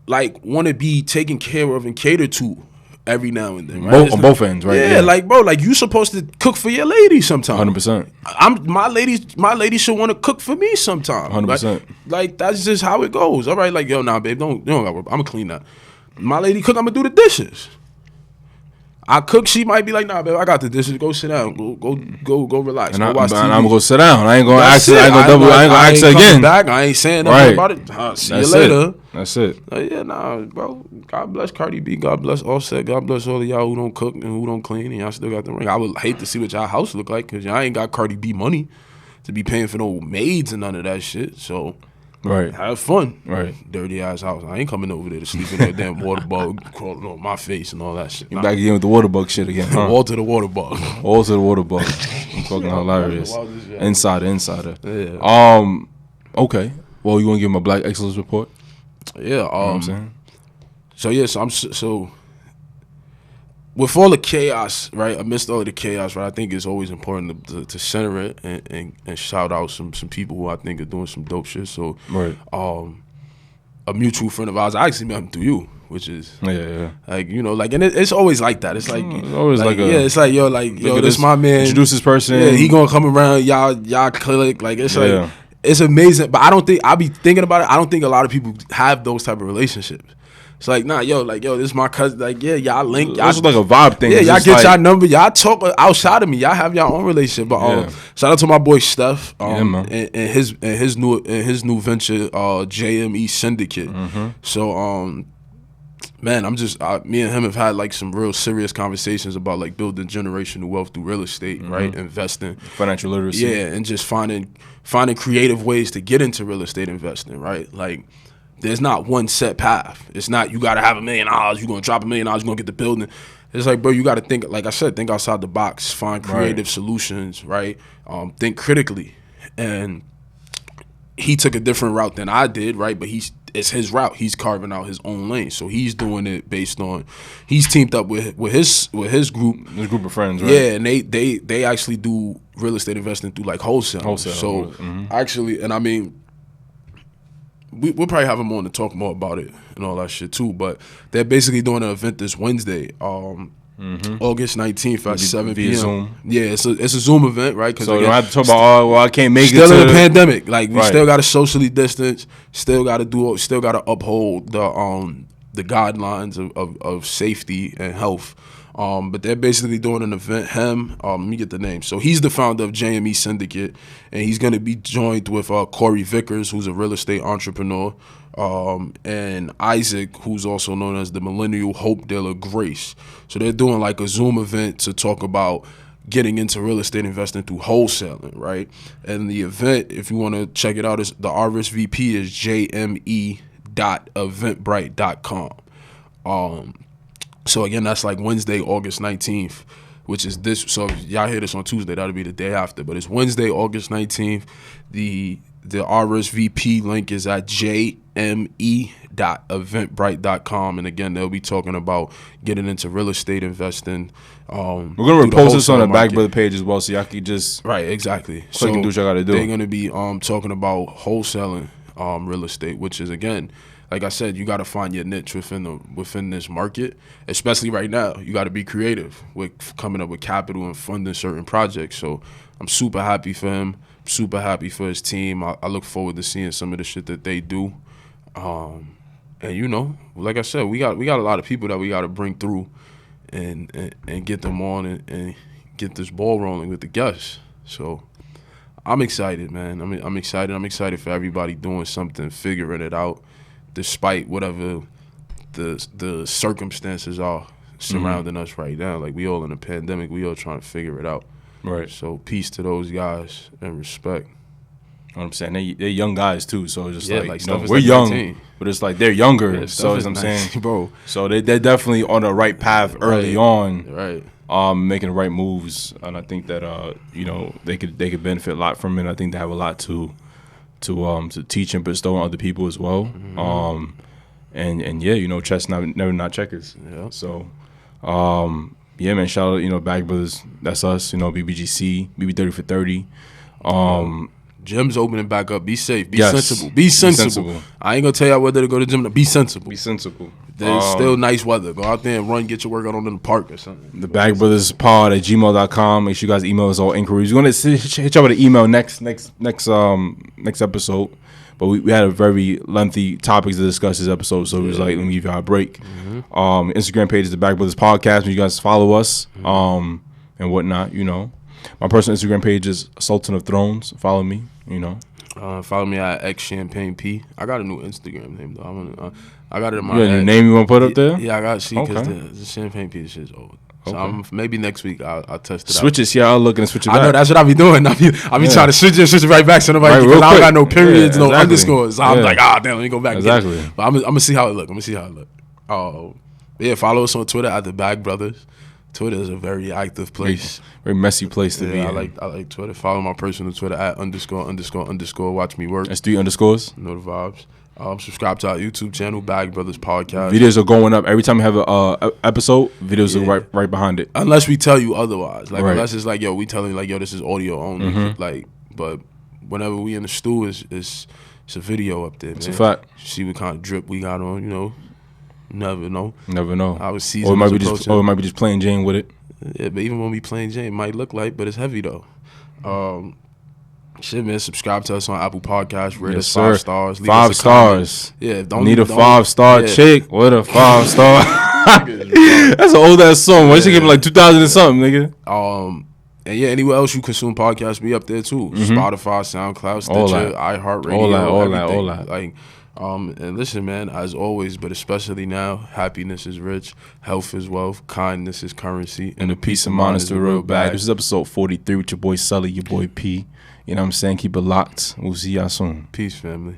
like want to be taken care of and catered to every now and then, right? On both ends, right? Yeah, like, bro, like you supposed to cook for your lady sometime. 100%. My lady should want to cook for me sometime. 100%. Like that's just how it goes. All right, like, yo, nah, babe, don't I'm gonna clean that. My lady cook, I'm gonna do the dishes. I cook, she might be like, nah, babe, I got the dishes. Go sit down. Go relax. And go watch TV. I'm gonna go sit down. I ain't gonna That's ask. I ain't gonna ask again. Back. I ain't saying nothing about it. See you later. That's it. Yeah, nah, bro. God bless Cardi B. God bless Offset. God bless all of y'all who don't cook and who don't clean and y'all still got the ring. I would hate to see what y'all house look like because y'all ain't got Cardi B money to be paying for no maids and none of that shit. So. Right. Have fun. Right. Dirty ass house. I ain't coming over there to sleep in that damn water bug crawling on my face and all that shit. You back again with the water bug shit again, huh? All to the water bug. All to the water bug. I'm fucking hilarious. Insider. Yeah. Okay. Well, you want to give him a Black Excellence report? Yeah. You know what I'm saying? So with all the chaos, right? Amidst all of the chaos, right? I think it's always important to center it and shout out some people who I think are doing some dope shit. So, right. A mutual friend of ours, I actually met him through you, which is like, you know, like, and it's always like that. It's like it's always it's like yo, this my man. Introduce this person. Yeah, he gonna come around. Y'all click. Like it's like it's amazing. But I be thinking about it. I don't think a lot of people have those type of relationships. It's like, nah, yo, this is my cousin. Like, yeah, y'all link. It's like a vibe thing. Yeah, y'all get y'all number. Y'all talk outside of me. Y'all have your own relationship. But shout out to my boy Steph. And his new venture, JME Syndicate. Mm-hmm. So, man, me and him have had like some real serious conversations about like building generational wealth through real estate, right? Investing, financial literacy. Yeah, and just finding creative ways to get into real estate investing, right? Like. There's not one set path. It's not you got to have $1 million. You're going to drop $1 million. You're going to get the building. It's like, bro, you got to think, like I said, think outside the box. Find creative solutions, right? Think critically. And he took a different route than I did, right? But it's his route. He's carving out his own lane. So he's doing it based on, he's teamed up with his group. His group of friends, right? Yeah, and they actually do real estate investing through like wholesale. So actually, and I mean, we'll probably have him on to talk more about it and all that shit too. But they're basically doing an event this Wednesday, August 19th at 7 p.m. Zoom. Yeah, it's a Zoom event, right? So you don't have to talk about, I can't make it. Still in the pandemic, like we still got to socially distance. Still got to uphold the guidelines of safety and health. But they're basically doing an event. Let me get the name. So he's the founder of JME Syndicate, and he's going to be joined with Corey Vickers, who's a real estate entrepreneur, and Isaac, who's also known as the Millennial Hope Dealer Grace. So they're doing like a Zoom event to talk about getting into real estate investing through wholesaling, right? And the event, if you want to check it out, is the RSVP is jme.eventbrite.com. So again, that's like Wednesday, August 19th, which is this. So if y'all hear this on Tuesday, that'll be the day after. But it's Wednesday, August 19th. The RSVP link is at jme.eventbrite.com. And again, they'll be talking about getting into real estate investing. We're going to repost this on the Back Brother page as well, so y'all can just exactly. Click and do what y'all got to do. They're going to be talking about wholesaling real estate, which is, again, like I said, you got to find your niche within this market, especially right now. You got to be creative with coming up with capital and funding certain projects. So I'm super happy for him. Super happy for his team. I look forward to seeing some of the shit that they do. And you know, like I said, we got a lot of people that we got to bring through and get them on and get this ball rolling with the guests. So I'm excited, man. I'm excited. I'm excited for everybody doing something, figuring it out, despite whatever the circumstances are surrounding us right now. Like, we all in a pandemic. We all trying to figure it out. Right. So peace to those guys and respect. You know what I'm saying? They're young guys, too. So it's just like you know, we're like young, 19. but it's like they're younger. Yeah, so as I'm nice, saying, bro. So they're definitely on the right path early on. Right. Making the right moves, and I think that you know, they could benefit a lot from it. I think they have a lot to teach and bestow on other people as well. Mm-hmm. And yeah, you know, chess never not checkers. Yeah. So yeah, man, shout out, you know, Bag Brothers, that's us, you know, BBGC, BB30 for 30. Gym's opening back up. Be safe. Be Yes. sensible. Be sensible. I ain't gonna tell y'all whether to go to the gym. Be sensible. Be sensible. There's still nice weather. Go out there and run, get your workout on in the park or something. The Bag Brothers Pod at gmail.com. Make sure you guys email us all inquiries. We're gonna hit y'all with an email next episode. But we had a very lengthy topics to discuss this episode, so it was like, let me give y'all a break. Mm-hmm. Instagram page is the Bag Brothers Podcast. You guys follow us and whatnot, you know. My personal Instagram page is Sultan of Thrones. Follow me, you know. Follow me at XChampagneP. I got a new Instagram name though. I got it in my. You got a name you want to put up there? Yeah, I got because the Champagne P shit is old. So maybe next week I'll test it switch it. I'll look and switch it back. I know that's what I be doing. I be trying to switch it right back so nobody because I don't got no periods, no underscores. So I'm like, let me go back. Exactly. But I'm gonna see how it look. Yeah, follow us on Twitter at the Bag Brothers. Twitter is a very active place. Very messy place to be. I like Twitter. Follow my personal Twitter at ___. Watch me work. That's 3 underscores. Know the vibes. Subscribe to our YouTube channel, Bag Brothers Podcast. Videos are going up every time we have a episode. Videos are right behind it. Unless we tell you otherwise, unless it's like, yo, we telling you like, yo, this is audio only. Mm-hmm. Like, but whenever we in the stew, it's a video up there. It's man. a fact. See what kind of drip we got on. You know, never know. I was season. Or it might be just plain Jane with it. Yeah, but even when we plain Jane, it might look light, but it's heavy though. Shit, man, subscribe to us on Apple Podcasts. Rate us 5 stars. Leave 5 us stars. Yeah, need a 5-star chick with a 5-star. That's an old ass song. Why should give me like 2000 and something, nigga? And yeah, anywhere else you consume podcasts, we up there too. Spotify, SoundCloud, Stitcher, iHeartRadio, all that. Like, and listen, man, as always, but especially now, happiness is rich, health is wealth, kindness is currency, and the peace of mind is the real bag. This is episode 43 with your boy Sully, your boy P. You know what I'm saying? Keep it locked. We'll see y'all soon. Peace, family.